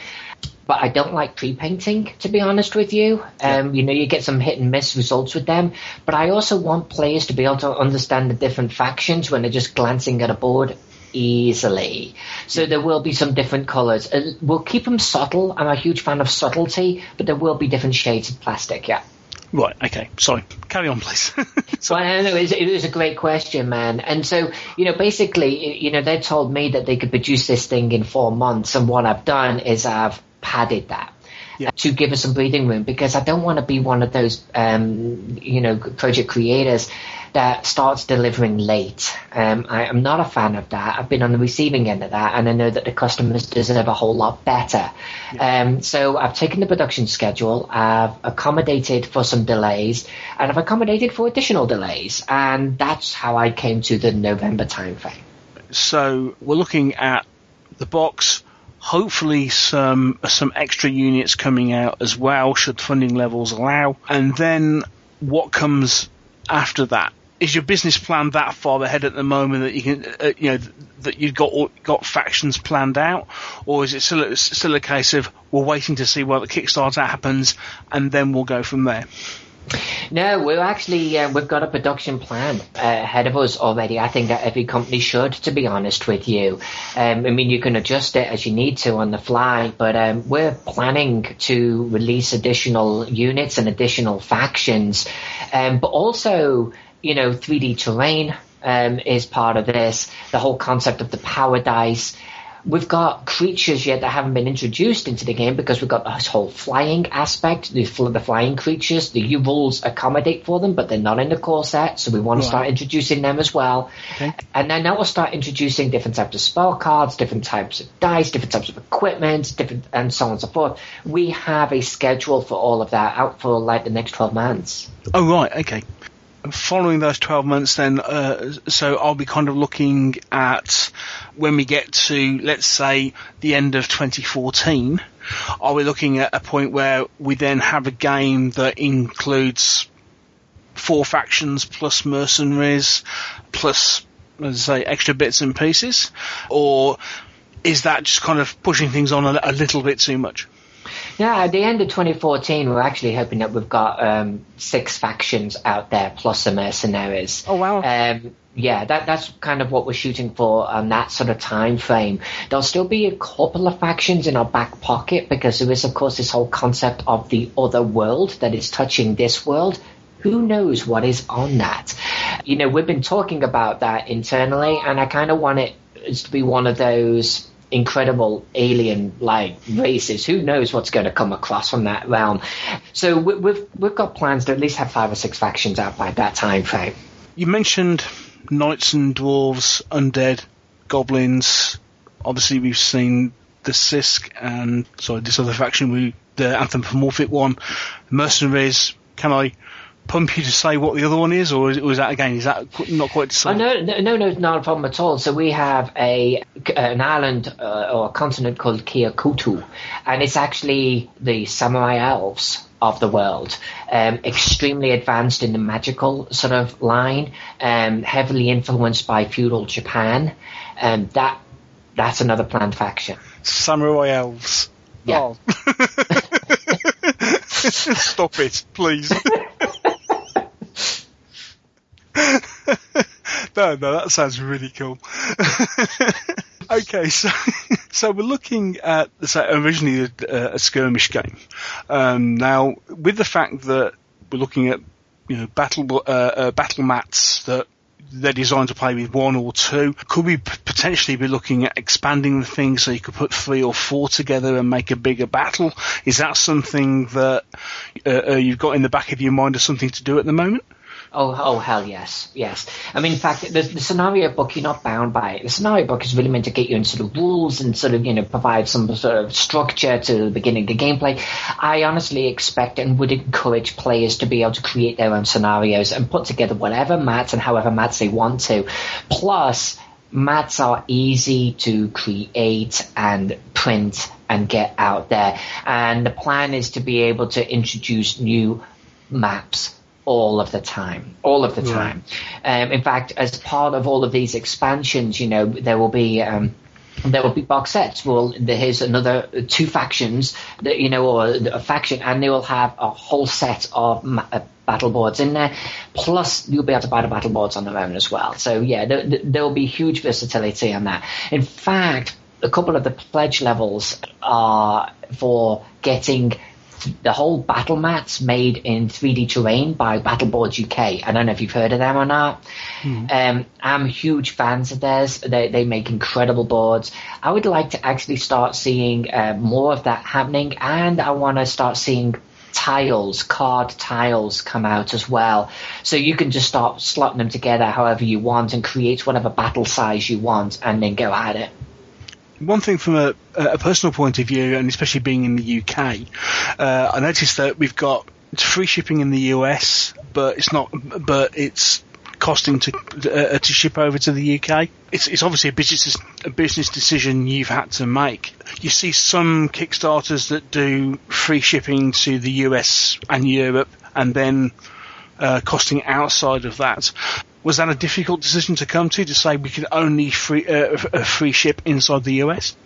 But I don't like pre-painting, to be honest with you. You get some hit and miss results with them. But I also want players to be able to understand the different factions when they're just glancing at a board easily. So there will be some different colours. We'll keep them subtle. I'm a huge fan of subtlety, but there will be different shades of plastic, yeah. Right, okay. Sorry. Carry on, please. Well, I know it was a great question, man. And so, basically, they told me that they could produce this thing in 4 months. And what I've done is I've padded that to give us some breathing room, because I don't want to be one of those, project creators that starts delivering late. I'm not a fan of that. I've been on the receiving end of that, and I know that the customers deserve a whole lot better. So I've taken the production schedule, I've accommodated for some delays, and I've accommodated for additional delays, and that's how I came to the November timeframe. So we're looking at the box, hopefully some extra units coming out as well, should funding levels allow, and then what comes after that? Is your business plan that far ahead at the moment that you can, that you've got factions planned out, or is it still a case of we're waiting to see what the Kickstarter happens and then we'll go from there? No, we're actually we've got a production plan ahead of us already. I think that every company should, to be honest with you. You can adjust it as you need to on the fly, but we're planning to release additional units and additional factions, but also 3D terrain is part of this. The whole concept of the power dice. We've got creatures yet that haven't been introduced into the game because we've got this whole flying aspect, the flying creatures. The new rules accommodate for them, but they're not in the core set, so we want to start introducing them as well. Okay. And then now we'll start introducing different types of spell cards, different types of dice, different types of equipment, and so on and so forth. We have a schedule for all of that out for like the next 12 months. Oh, right, okay. Following those 12 months then, so I'll be kind of looking at when we get to, let's say, the end of 2014, are we looking at a point where we then have a game that includes 4 factions plus mercenaries plus, as I say, extra bits and pieces? Or is that just kind of pushing things on a little bit too much? Yeah, at the end of 2014, we're actually hoping that we've got 6 factions out there plus the mercenaries. Oh, wow. Yeah, that's kind of what we're shooting for on that sort of time frame. There'll still be a couple of factions in our back pocket because there is, of course, this whole concept of the other world that is touching this world. Who knows what is on that? You know, we've been talking about that internally, and I kind of want it to be one of those incredible alien-like races. Who knows what's going to come across from that realm? So we've got plans to at least have 5 or 6 factions out by that time frame. You mentioned knights and dwarves, undead, goblins. Obviously, we've seen the Sisk and this other faction, the anthropomorphic one, mercenaries. Can I pump you to say what the other one is, or is that not quite the same? No, not a problem at all. So we have an island or a continent called Kiakutu, and it's actually the samurai elves of the world, extremely advanced in the magical sort of line, heavily influenced by feudal Japan, and that's another planned faction. Samurai elves. Yeah. Oh. Stop it, please. No, that sounds really cool. Okay, so we're looking at originally a skirmish game. Now, with the fact that we're looking at battle mats that they're designed to play with 1 or 2, could we potentially be looking at expanding the thing so you could put 3 or 4 together and make a bigger battle? Is that something that you've got in the back of your mind as something to do at the moment? Oh, hell yes. I mean, in fact, the scenario book, you're not bound by it. The scenario book is really meant to get you into the rules and sort of, provide some sort of structure to the beginning of the gameplay. I honestly expect and would encourage players to be able to create their own scenarios and put together whatever mats and however mats they want to. Plus, mats are easy to create and print and get out there. And the plan is to be able to introduce new maps all of the time. In fact, as part of all of these expansions, there will be box sets. Well, here's another 2 factions that, or a faction, and they will have a whole set of battle boards in there. Plus, you'll be able to buy the battle boards on their own as well. So yeah, there will be huge versatility on that. In fact, a couple of the pledge levels are for getting the whole battle mats made in 3D terrain by Battleboards UK. I don't know if you've heard of them or not. I'm huge fans of theirs. They make incredible boards. I would like to actually start seeing more of that happening, and I want to start seeing card tiles come out as well. So you can just start slotting them together however you want and create whatever battle size you want and then go at it. One thing from a personal point of view, and especially being in the UK, I noticed that we've got free shipping in the US, but it's costing to ship over to the UK. It's obviously a business decision you've had to make. You see some Kickstarters that do free shipping to the US and Europe, and then costing outside of that. Was that a difficult decision to come to say we could only free ship inside the US?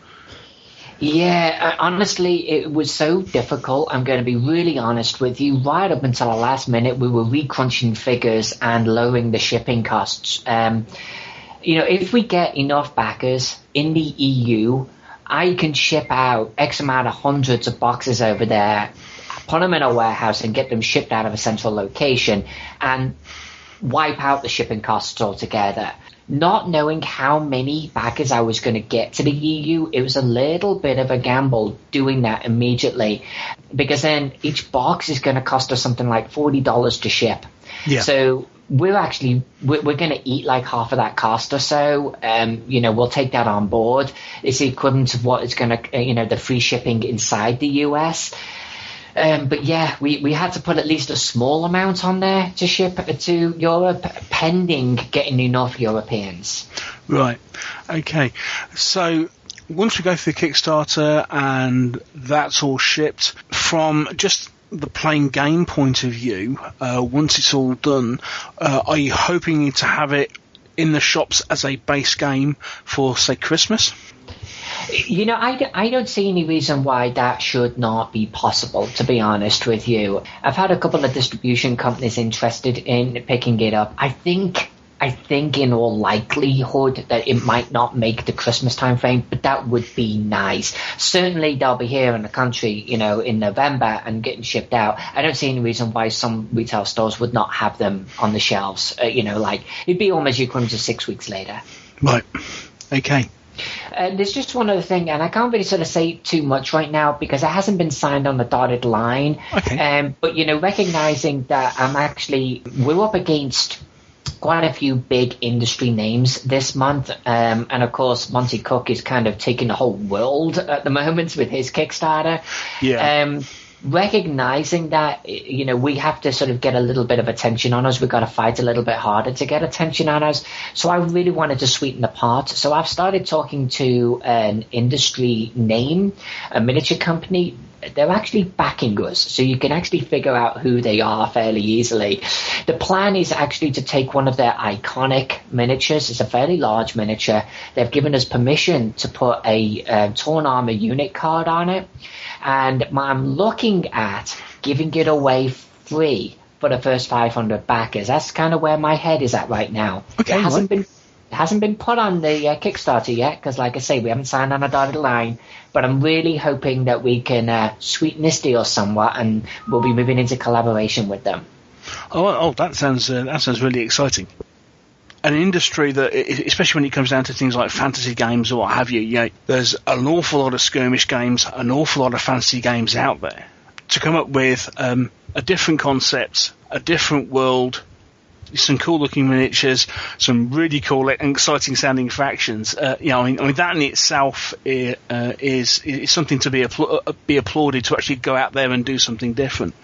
Yeah, honestly, it was so difficult. I'm going to be really honest with you. Right up until the last minute, we were recrunching figures and lowering the shipping costs. If we get enough backers in the EU, I can ship out X amount of hundreds of boxes over there, put them in a warehouse and get them shipped out of a central location and wipe out the shipping costs altogether. not knowing how many backers I was going to get to the EU, it was a little bit of a gamble doing that immediately, because then each box is going to cost us something like $40 to ship. Yeah. So we're going to eat like half of that cost or so. We'll take that on board. It's the equivalent of what it's going to, the free shipping inside the US. But yeah, we had to put at least a small amount on there to ship to Europe, pending getting enough Europeans. Right. Okay. So once we go through Kickstarter and that's all shipped, from just the plain game point of view, once it's all done, are you hoping to have it in the shops as a base game for, say, Christmas? I don't see any reason why that should not be possible, to be honest with you. I've had a couple of distribution companies interested in picking it up. I think in all likelihood that it might not make the Christmas time frame, but that would be nice. Certainly they'll be here in the country, in November and getting shipped out. I don't see any reason why some retail stores would not have them on the shelves. It'd be almost equivalent to 6 weeks later. Right. Okay. There's just one other thing, and I can't really sort of say too much right now because it hasn't been signed on the dotted line. Okay. But, recognizing that we're up against quite a few big industry names this month. And, of course, Monty Cook is kind of taking the whole world at the moment with his Kickstarter. Yeah. Recognizing that, we have to sort of get a little bit of attention on us. We've got to fight a little bit harder to get attention on us. So I really wanted to sweeten the pot. So I've started talking to an industry name, a miniature company. They're actually backing us, so you can actually figure out who they are fairly easily. The plan is actually to take one of their iconic miniatures. It's a fairly large miniature. They've given us permission to put a Torn Armor unit card on it. And I'm looking at giving it away free for the first 500 backers. That's kind of where my head is at right now. Okay, it hasn't been put on the Kickstarter yet because, like I say, we haven't signed on a dotted line. But I'm really hoping that we can sweeten this deal somewhat, and we'll be moving into collaboration with them. Oh, that sounds really exciting. An industry that, especially when it comes down to things like fantasy games or what have you, there's an awful lot of skirmish games, an awful lot of fantasy games out there. To come up with a different concept, a different world, some cool-looking miniatures, some really cool and exciting-sounding factions. That in itself is something to be applauded, to actually go out there and do something different.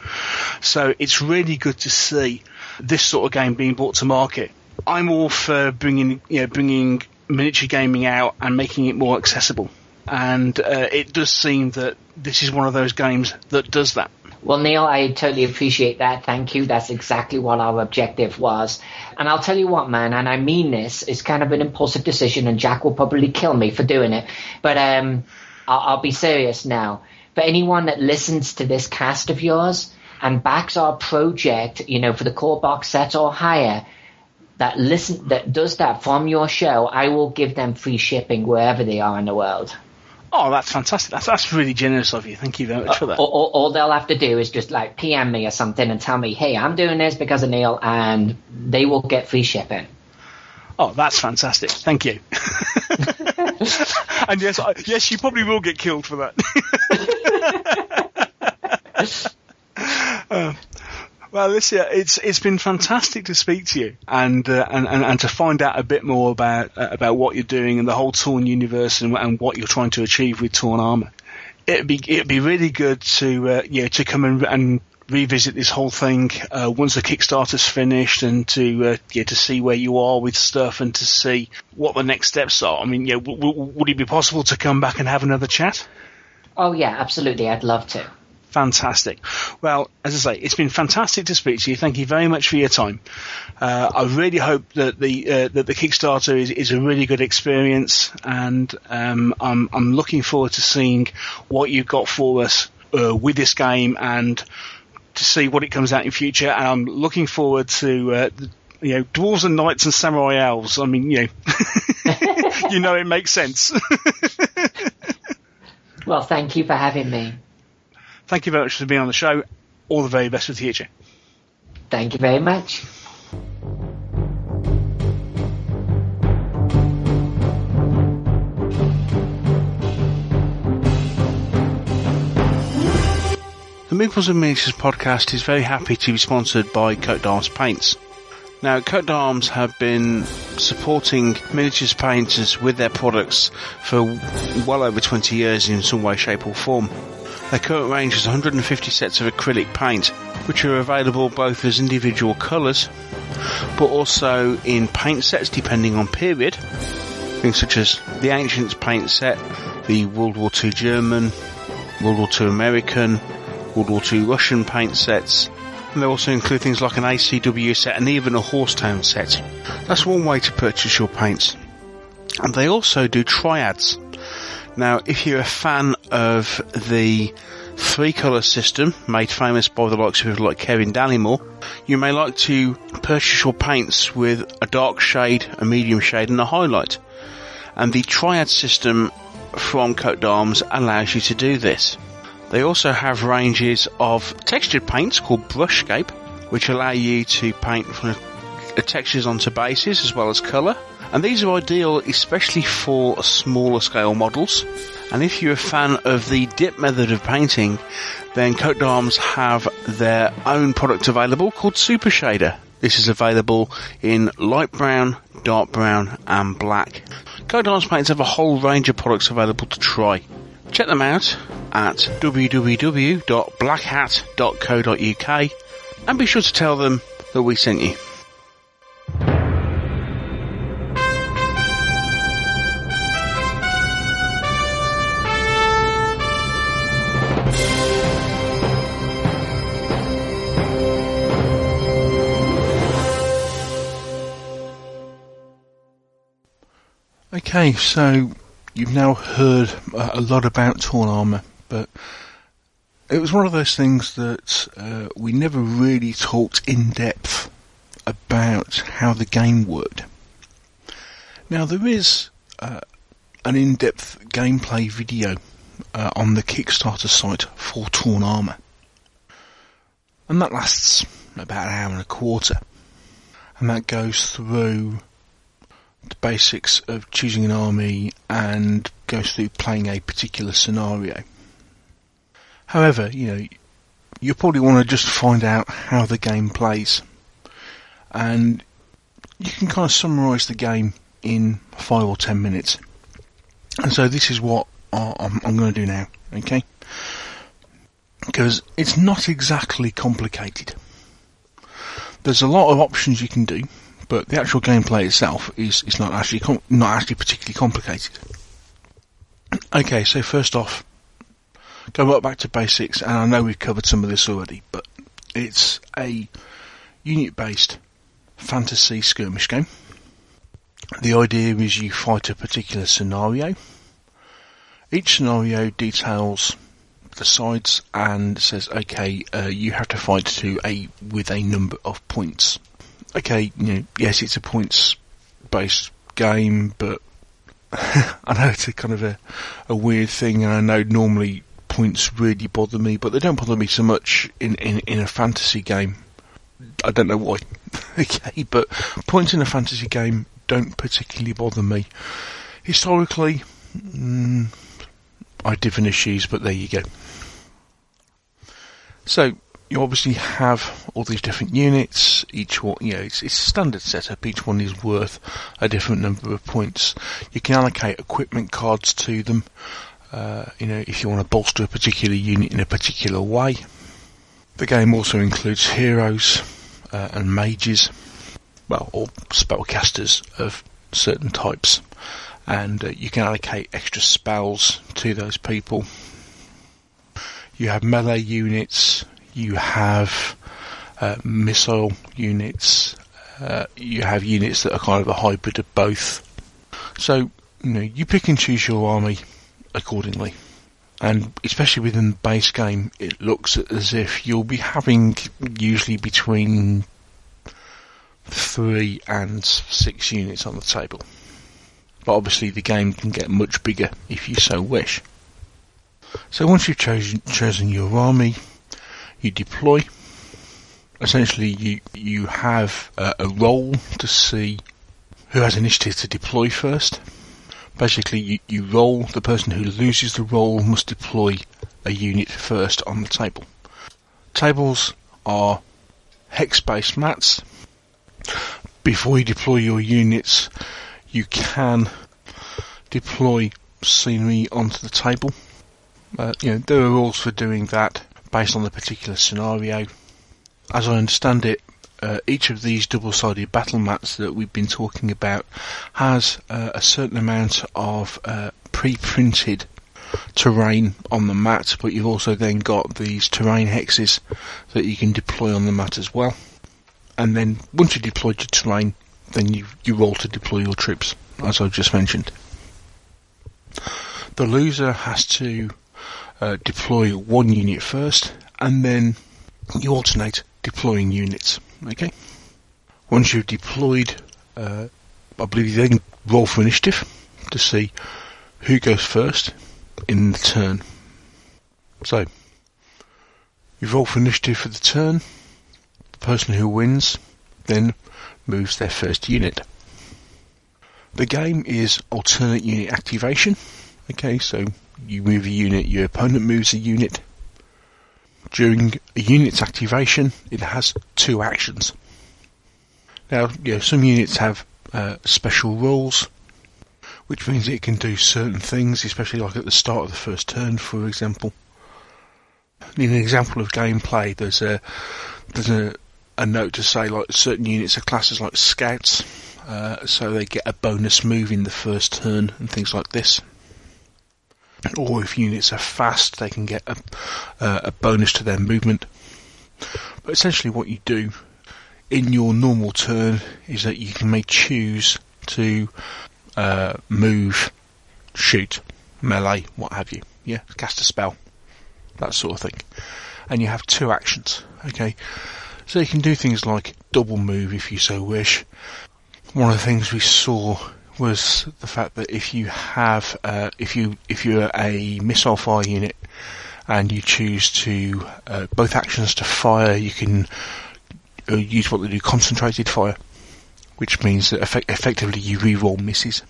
So it's really good to see this sort of game being brought to market. I'm all for bringing miniature gaming out and making it more accessible, and it does seem that this is one of those games that does that. Well, Neil, I totally appreciate that. Thank you. That's exactly what our objective was. And I'll tell you what, man, and I mean this, it's kind of an impulsive decision, and Jack will probably kill me for doing it. But I'll be serious now. For anyone that listens to this cast of yours and backs our project, for the core box set or higher, that does that from your show, I will give them free shipping wherever they are in the world. Oh, that's fantastic. That's really generous of you. Thank you very much for that. All they'll have to do is just like PM me or something and tell me, hey, I'm doing this because of Neil, and they will get free shipping. Oh, that's fantastic. Thank you. And yes, you probably will get killed for that. Well, Alyssa, it's been fantastic to speak to you and to find out a bit more about what you're doing and the whole Torn universe and what you're trying to achieve with Torn Armor. It'd be really good to come and revisit this whole thing once the Kickstarter's finished, and to see where you are with stuff and to see what the next steps are. I mean, would it be possible to come back and have another chat? Oh yeah, absolutely. I'd love to. Fantastic. Well, as I say, it's been fantastic to speak to you. Thank you very much for your time. I really hope that the Kickstarter is a really good experience, and I'm looking forward to seeing what you've got for us with this game, and to see what it comes out in future. And I'm looking forward to dwarves and knights and samurai elves. I mean, it makes sense. Well, thank you for having me. Thank you very much for being on the show. All the very best for the future. Thank you very much. Meeples and Miniatures podcast is very happy to be sponsored by Coat d'Arms Paints. Now, Coat d'Arms have been supporting miniatures painters with their products for well over 20 years in some way, shape or form. Their current range is 150 sets of acrylic paint, which are available both as individual colours, but also in paint sets depending on period. Things such as the Ancients paint set, the World War II German, World War II American, World War II Russian paint sets, and they also include things like an ACW set and even a Horsetown set. That's one way to purchase your paints. And they also do triads. Now, if you're a fan of the 3-colour system, made famous by the likes of people like Kevin Dallimore, you may like to purchase your paints with a dark shade, a medium shade and a highlight. And the triad system from Coat d'Arms allows you to do this. They also have ranges of textured paints called Brushscape, which allow you to paint from textures onto bases as well as colour. And these are ideal especially for smaller scale models. And if you're a fan of the dip method of painting, then Coat d'Arms have their own product available called Super Shader. This is available in light brown, dark brown and black. Coat d'Arms Paints have a whole range of products available to try. Check them out at www.blackhat.co.uk and be sure to tell them that we sent you. Okay, so you've now heard a lot about Torn Armour, but it was one of those things that we never really talked in depth about how the game worked. Now, there is an in-depth gameplay video on the Kickstarter site for Torn Armour, and that lasts about an hour and a quarter, and that goes through the basics of choosing an army and goes through playing a particular scenario. However, you probably want to just find out how the game plays, and you can kind of summarise the game in 5 or 10 minutes. And so this is what I'm going to do now, okay? Because it's not exactly complicated. There's a lot of options you can do, but the actual gameplay itself is not actually particularly complicated. Okay, so first off, go right back to basics, and I know we've covered some of this already, but it's a unit-based fantasy skirmish game. The idea is you fight a particular scenario. Each scenario details the sides and says, okay, you have to fight with a number of points. Okay, yes, it's a points-based game, but I know it's a kind of a weird thing, and I know normally points really bother me, but they don't bother me so much in a fantasy game. I don't know why. Okay, but points in a fantasy game don't particularly bother me. Historically, I had different issues, but there you go. So, you obviously have all these different units. Each one, it's a standard setup. Each one is worth a different number of points. You can allocate equipment cards to them. If you want to bolster a particular unit in a particular way. The game also includes heroes and mages, or spellcasters of certain types, and you can allocate extra spells to those people. You have melee units. You have missile units, you have units that are kind of a hybrid of both. So, you pick and choose your army accordingly. And especially within the base game, it looks as if you'll be having usually between 3 and 6 units on the table. But obviously the game can get much bigger if you so wish. So once you've chosen your army, you deploy. Essentially, you have a roll to see who has initiative to deploy first. Basically, you roll. The person who loses the roll must deploy a unit first on the table. Tables are hex-based mats. Before you deploy your units, you can deploy scenery onto the table. There are rules for doing that based on the particular scenario. As I understand it, each of these double-sided battle mats that we've been talking about has a certain amount of pre-printed terrain on the mat, but you've also then got these terrain hexes that you can deploy on the mat as well. And then once you've deployed your terrain, then you roll to deploy your troops, as I just mentioned. The loser has to deploy one unit first, and then you alternate deploying units. Okay. Once you've deployed, I believe you then roll for initiative to see who goes first in the turn. So, you roll for initiative for the turn. The person who wins then moves their first unit. The game is alternate unit activation. Okay, so you move a unit, your opponent moves a unit. During a unit's activation, it has 2 actions. Now, some units have special rules, which means it can do certain things, especially like at the start of the first turn, for example. In an example of gameplay, there's a note to say like certain units are classed as like scouts, so they get a bonus move in the first turn and things like this. Or if units are fast, they can get a bonus to their movement. But essentially what you do in your normal turn is that you may choose to move, shoot, melee, what have you. Yeah, cast a spell, that sort of thing. And you have 2 actions. Okay, so you can do things like double move if you so wish. One of the things we saw was the fact that if you have, if you're a missile fire unit and you choose to both actions to fire, you can use what they do, concentrated fire, which means that effectively you re-roll misses.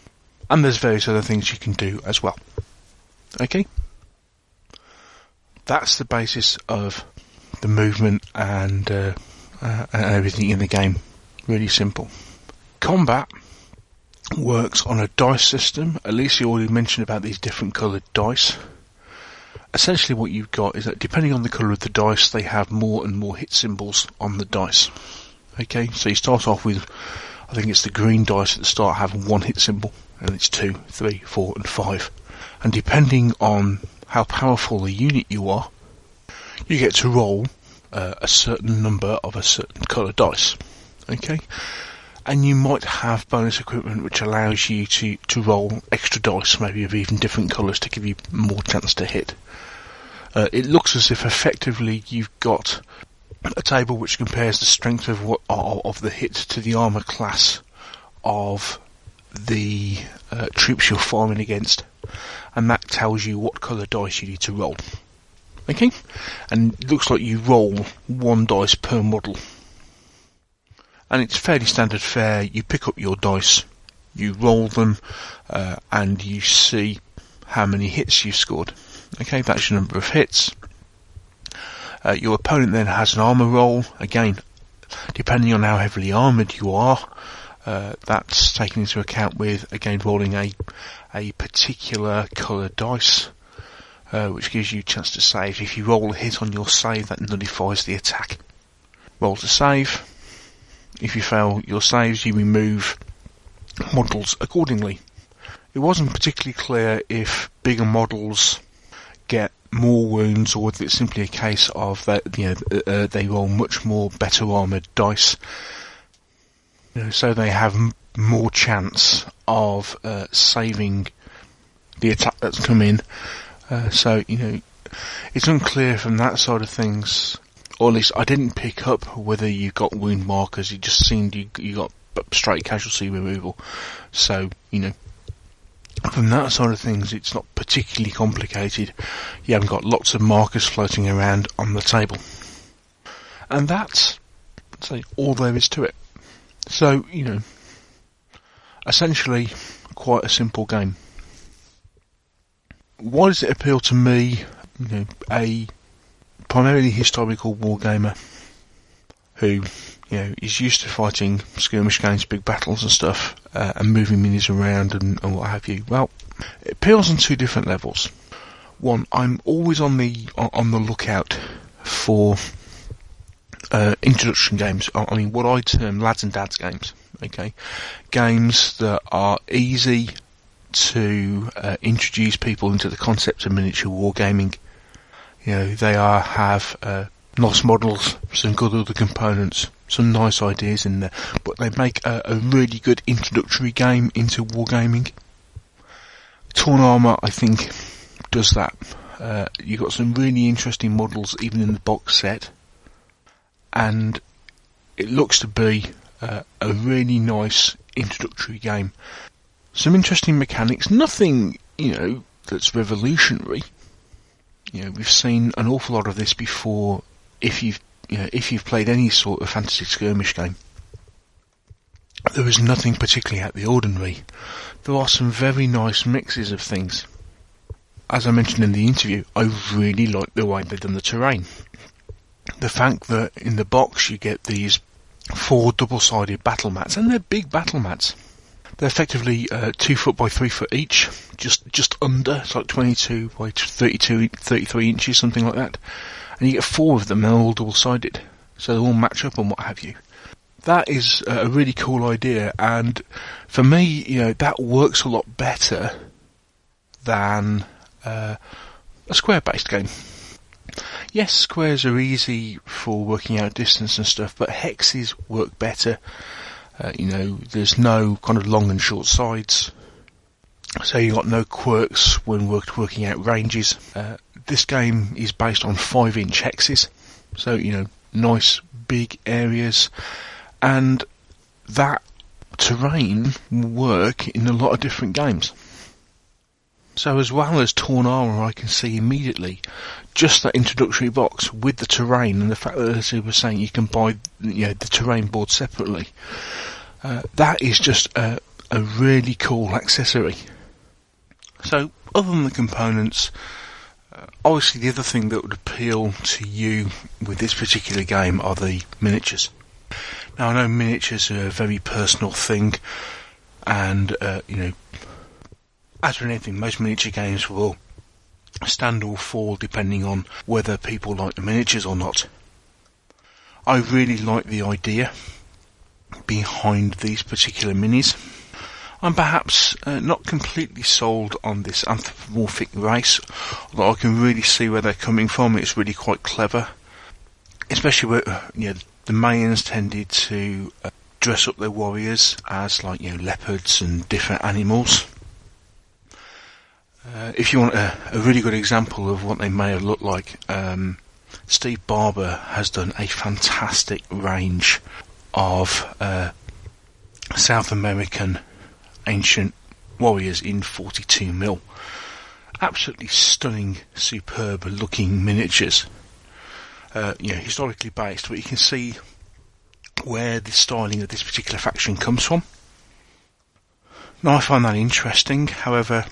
And there's various other things you can do as well. Okay, that's the basis of the movement and everything in the game. Really simple. Combat works on a dice system. Alyssa already mentioned about these different coloured dice. Essentially what you've got is that depending on the colour of the dice, they have more and more hit symbols on the dice. Okay, so you start off with, I think it's the green dice at the start having 1 hit symbol, and it's 2, 3, 4 and 5. And depending on how powerful a unit you are, you get to roll a certain number of a certain colour dice. Okay, and you might have bonus equipment which allows you to roll extra dice, maybe of even different colours, to give you more chance to hit. It looks as if effectively you've got a table which compares the strength of the hit to the armour class of the troops you're firing against, and that tells you what colour dice you need to roll. Okay, and it looks like you roll 1 dice per model. And it's fairly standard fare. You pick up your dice, you roll them, and you see how many hits you've scored. Okay, that's your number of hits. Your opponent then has an armour roll. Again, depending on how heavily armoured you are, that's taken into account with, again, rolling a particular colour dice, which gives you a chance to save. If you roll a hit on your save, that nullifies the attack. Roll to save. If you fail your saves, you remove models accordingly. It wasn't particularly clear if bigger models get more wounds, or if it's simply a case of that they roll much more better armoured dice, so they have more chance of saving the attack that's come in. So it's unclear from that side of things. Or at least I didn't pick up whether you got wound markers. It just seemed you got straight casualty removal. So, from that side of things, it's not particularly complicated. You haven't got lots of markers floating around on the table. And that's all there is to it. So, essentially quite a simple game. Why does it appeal to me? A primarily historical wargamer who, is used to fighting skirmish games, big battles and stuff, and moving minis around and what have you. Well, it appeals on two different levels. One, I'm always on the lookout for introduction games. I mean, what I term lads and dads games. Okay, games that are easy to introduce people into the concept of miniature wargaming. They have nice models, some good other components, some nice ideas in there, but they make a really good introductory game into wargaming. Torn Armour, I think, does that. You've got some really interesting models even in the box set, and it looks to be a really nice introductory game. Some interesting mechanics, nothing, that's revolutionary. We've seen an awful lot of this before if you've played any sort of fantasy skirmish game. There is nothing particularly out of the ordinary. There are some very nice mixes of things. As I mentioned in the interview, I really like the way they've done the terrain. The fact that in the box you get these 4 double-sided battle mats, and they're big battle mats. They're effectively 2 foot by 3 foot each, just under. It's like 22 by 32, 33 inches, something like that. And you get 4 of them, they're all double-sided, so they all match up and what have you. That is a really cool idea, and for me, that works a lot better than a square-based game. Yes, squares are easy for working out distance and stuff, but hexes work better. There's no kind of long and short sides, so you've got no quirks when working out ranges. This game is based on 5-inch hexes, so, nice big areas, and that terrain will work in a lot of different games. So as well as Torn Armour, I can see immediately just that introductory box with the terrain and the fact that, as I was saying, you can buy the terrain board separately. That is just a really cool accessory. So other than the components, obviously the other thing that would appeal to you with this particular game are the miniatures. Now I know miniatures are a very personal thing, and as with anything, most miniature games will stand or fall depending on whether people like the miniatures or not. I really like the idea behind these particular minis. I'm perhaps not completely sold on this anthropomorphic race, although I can really see where they're coming from. It's really quite clever, especially where the Mayans tended to dress up their warriors as leopards and different animals. If you want a really good example of what they may have looked like, Steve Barber has done a fantastic range of South American ancient warriors in 42mm. Absolutely stunning, superb looking miniatures. Historically based, but you can see where the styling of this particular faction comes from. Now I find that interesting. However,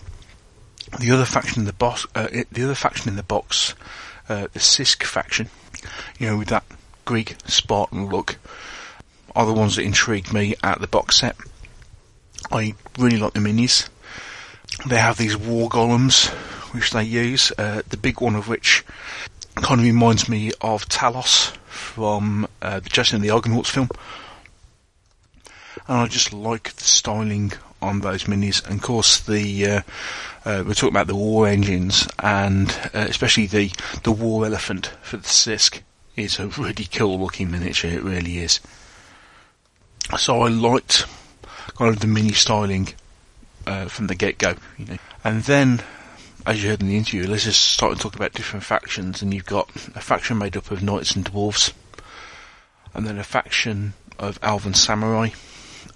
the other faction in the box, the Sisk faction, with that Greek Spartan look, are the ones that intrigued me at the box set. I really like the minis. They have these war golems, which they use, the big one of which kind of reminds me of Talos from the Jason and the Argonauts film. And I just like the styling on those minis. And of course, we're talking about the war engines, and especially the war elephant for the Sisk is a really cool looking miniature. It really is. So I liked kind of the mini styling from the get-go. And then, as you heard in the interview, let's just start to talk about different factions, and you've got a faction made up of knights and dwarves, and then a faction of elven samurai.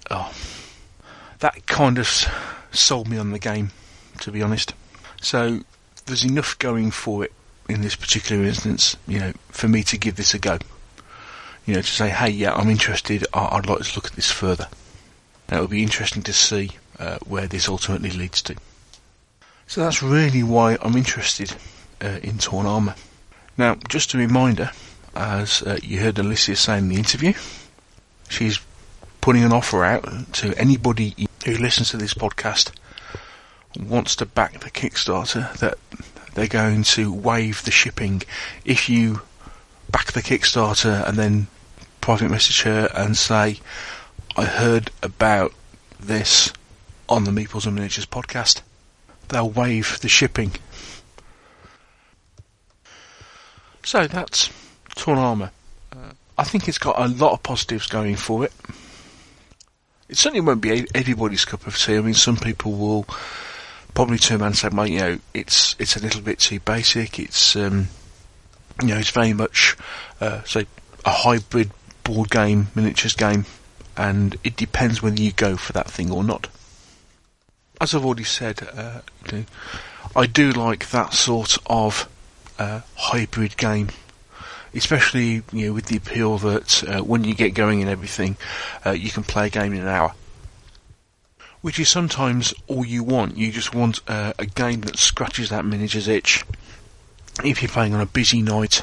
Oh, that kind of sold me on the game, to be honest. So there's enough going for it in this particular instance, for me to give this a go. To say, hey, yeah, I'm interested, I'd like to look at this further. Now, it'll be interesting to see where this ultimately leads to. So that's really why I'm interested in Torn Armour. Now, just a reminder, as you heard Alyssa say in the interview, she's putting an offer out to anybody who listens to this podcast and wants to back the Kickstarter, that they're going to waive the shipping if you back the Kickstarter and then private message her and say, I heard about this on the Meeples and Miniatures podcast. They'll waive the shipping. So that's Torn Armour. I think it's got a lot of positives going for it. It certainly won't be everybody's cup of tea. I mean, some people will probably turn around and say, well, you know, it's a little bit too basic. It's it's very much say a hybrid board game, miniatures game, and it depends whether you go for that thing or not. As I've already said, I do like that sort of hybrid game, especially with the appeal that when you get going and everything, you can play a game in an hour, which is sometimes all you want. You just want a game that scratches that miniatures itch. If you're playing on a busy night,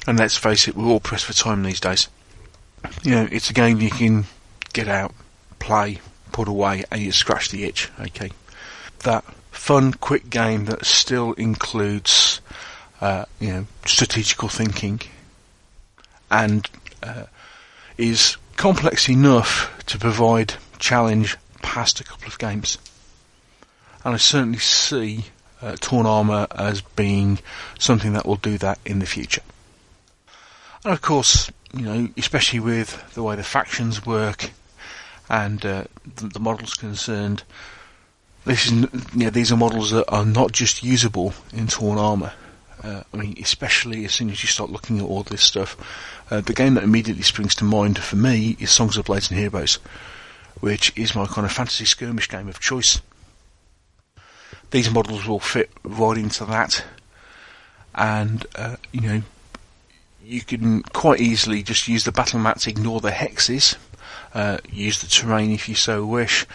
and let's face it, we're all pressed for time these days. It's a game you can get out, play, put away, and you scratch the itch. Okay, that fun, quick game that still includes, strategical thinking, and is complex enough to provide challenge past a couple of games. And I certainly see Torn Armour as being something that will do that in the future. And of course, especially with the way the factions work and the models concerned, these are models that are not just usable in Torn Armour. Especially as soon as you start looking at all this stuff, the game that immediately springs to mind for me is Songs of Blades and Heroes, which is my kind of fantasy skirmish game of choice. These models will fit right into that, and you can quite easily just use the battle mats, ignore the hexes, use the terrain if you so wish,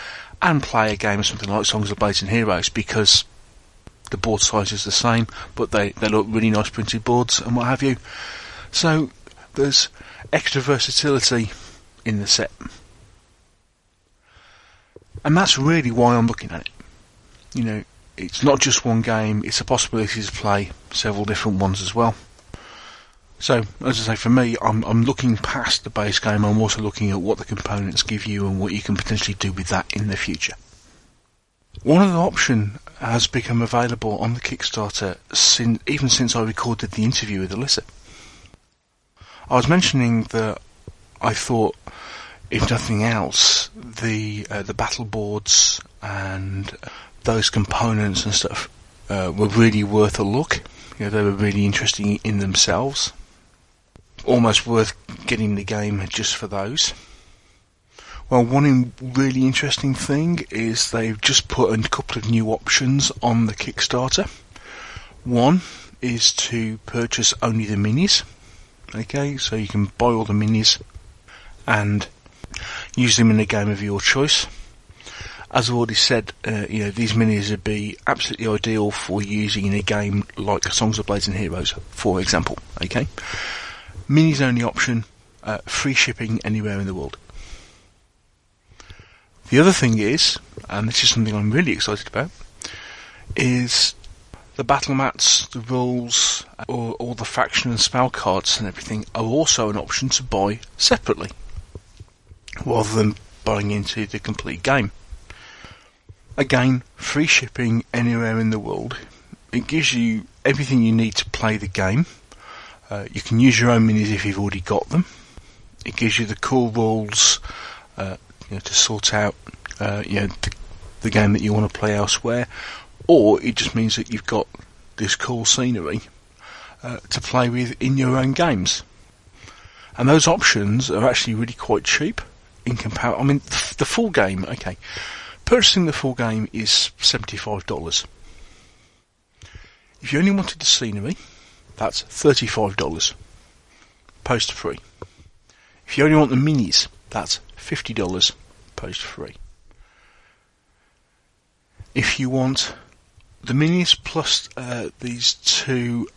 and play a game of something like Songs of Blades and Heroes, because the board size is the same, but they look really nice printed boards and what have you. So there's extra versatility in the set. And that's really why I'm looking at it. It's not just one game, it's a possibility to play several different ones as well. So, as I say, for me, I'm looking past the base game. I'm also looking at what the components give you and what you can potentially do with that in the future. One other option has become available on the Kickstarter even since I recorded the interview with Alyssa. I was mentioning that I thought, if nothing else, the battle boards and those components and stuff were really worth a look. They were really interesting in themselves. Almost worth getting the game just for those. Well, one really interesting thing is they've just put a couple of new options on the Kickstarter. One is to purchase only the minis. Okay, so you can buy all the minis and use them in a game of your choice. As I've already said, these minis would be absolutely ideal for using in a game like Songs of Blades and Heroes, for example. Okay, minis only option, free shipping anywhere in the world. The other thing is, and this is something I'm really excited about, is the battle mats, the rules, or all the faction and spell cards and everything are also an option to buy separately, rather than buying into the complete game. Again, free shipping anywhere in the world. It gives you everything you need to play the game. You can use your own minis if you've already got them. It gives you the cool rules to sort out the game that you want to play elsewhere, or it just means that you've got this cool scenery to play with in your own games. And those options are actually really quite cheap in comparison. I mean, the full game, okay, purchasing the full game is $75. If you only wanted the scenery, that's $35, post free. If you only want the minis, that's $50, post free. If you want the minis plus these two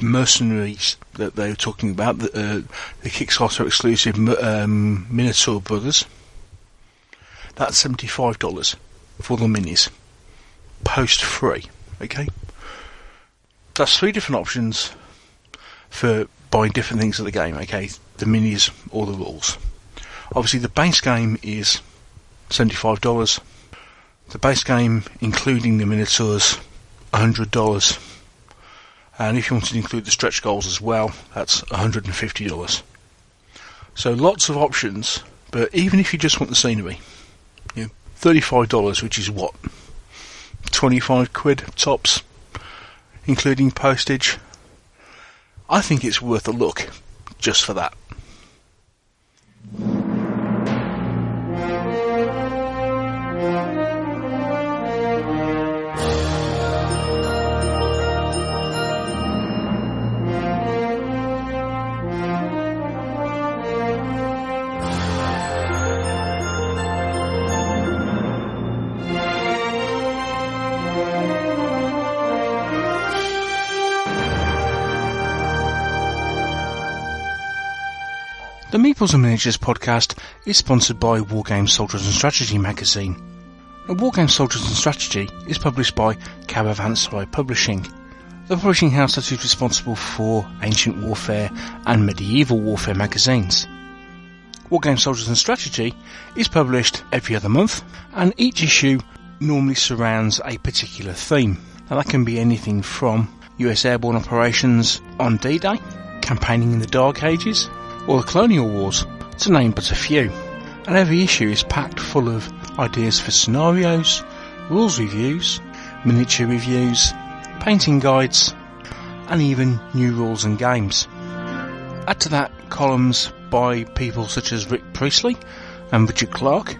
mercenaries that they were talking about, the Kickstarter exclusive Minotaur Brothers. That's $75 for the minis, post free. Okay, that's 3 different options for buying different things of the game. Okay, the minis or the rules. Obviously, the base game is $75. The base game, including the Minotaurs, $100. And if you want to include the stretch goals as well, that's $150. So lots of options, but even if you just want the scenery, $35, which is what? 25 quid tops, including postage. I think it's worth a look, just for that. The Meeples and Miniatures podcast is sponsored by Wargame Soldiers and Strategy magazine. Wargame Soldiers and Strategy is published by Caravanserai Publishing, the publishing house that is responsible for Ancient Warfare and Medieval Warfare magazines. Wargame Soldiers and Strategy is published every other month, and each issue normally surrounds a particular theme. Now that can be anything from US airborne operations on D-Day, campaigning in the Dark Ages, or the Colonial Wars, to name but a few. And every issue is packed full of ideas for scenarios, rules reviews, miniature reviews, painting guides, and even new rules and games. Add to that columns by people such as Rick Priestley and Richard Clark,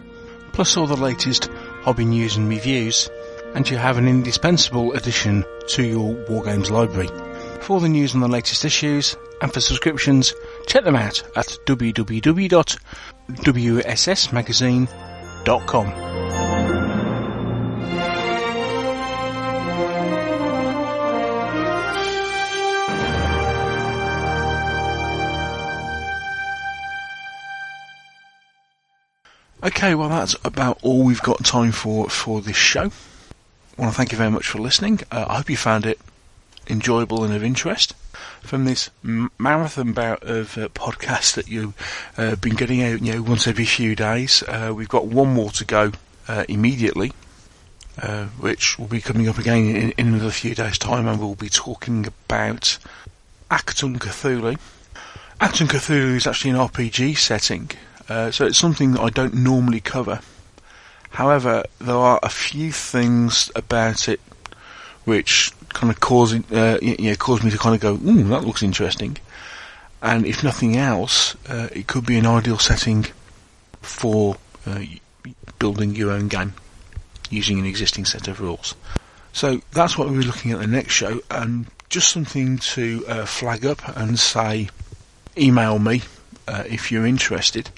plus all the latest hobby news and reviews, and you have an indispensable addition to your Wargames library. For all the news on the latest issues, and for subscriptions, check them out at www.wssmagazine.com. Okay, well that's about all we've got time for this show. I want to thank you very much for listening. I hope you found it enjoyable and of interest. From this marathon bout of podcasts that you've been getting out, once every few days, we've got one more to go immediately, which will be coming up again in another few days' time, and we'll be talking about Achtung Cthulhu. Achtung Cthulhu is actually an RPG setting, so it's something that I don't normally cover. However, there are a few things about it which kind of caused me to kind of go, that looks interesting. And if nothing else, it could be an ideal setting for building your own game using an existing set of rules. So that's what we'll be looking at the next show. And just something to flag up and say, email me if you're interested.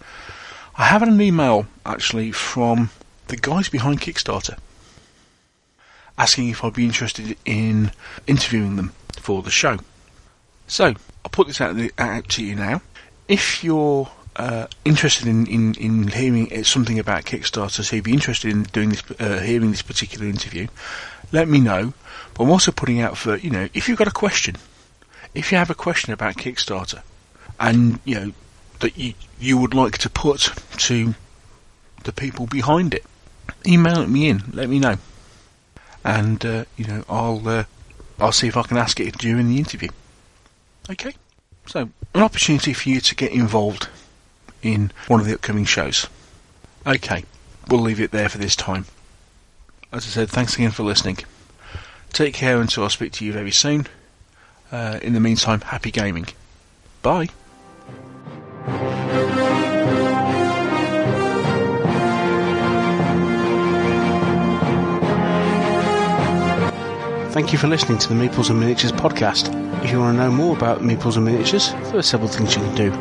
I have an email actually from the guys behind Kickstarter, asking if I'd be interested in interviewing them for the show. So, I'll put this out to you now. If you're interested in hearing something about Kickstarter, so you'd be interested in doing this, hearing this particular interview, let me know. But I'm also putting out for, if you've got a question, if you have a question about Kickstarter, and, that you would like to put to the people behind it, email me in, let me know. And, I'll see if I can ask it during the interview. Okay? So, an opportunity for you to get involved in one of the upcoming shows. Okay, we'll leave it there for this time. As I said, thanks again for listening. Take care until I speak to you very soon. In the meantime, happy gaming. Bye. Thank you for listening to the Meeples and Miniatures podcast. If you want to know more about Meeples and Miniatures, there are several things you can do.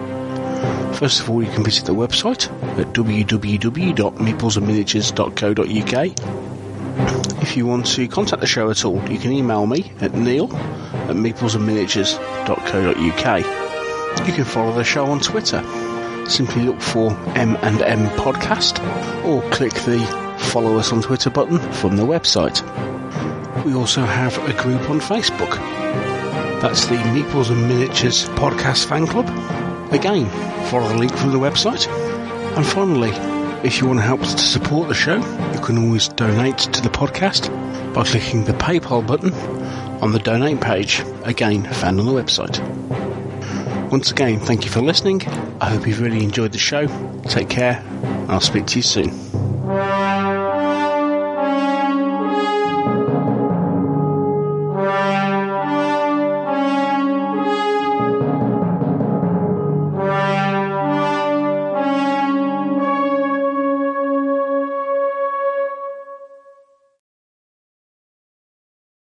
First of all, you can visit the website at www.meeplesandminiatures.co.uk. If you want to contact the show at all, you can email me at neil@meeplesandminiatures.co.uk. You can follow the show on Twitter. Simply look for M&M Podcast, or click the follow us on Twitter button from the website. We also have a group on Facebook. That's the Meeples and Miniatures Podcast Fan Club. Again, follow the link from the website. And finally, if you want to help us to support the show, you can always donate to the podcast by clicking the PayPal button on the donate page, again found on the website. Once again, thank you for listening. I hope you've really enjoyed the show. Take care, and I'll speak to you soon.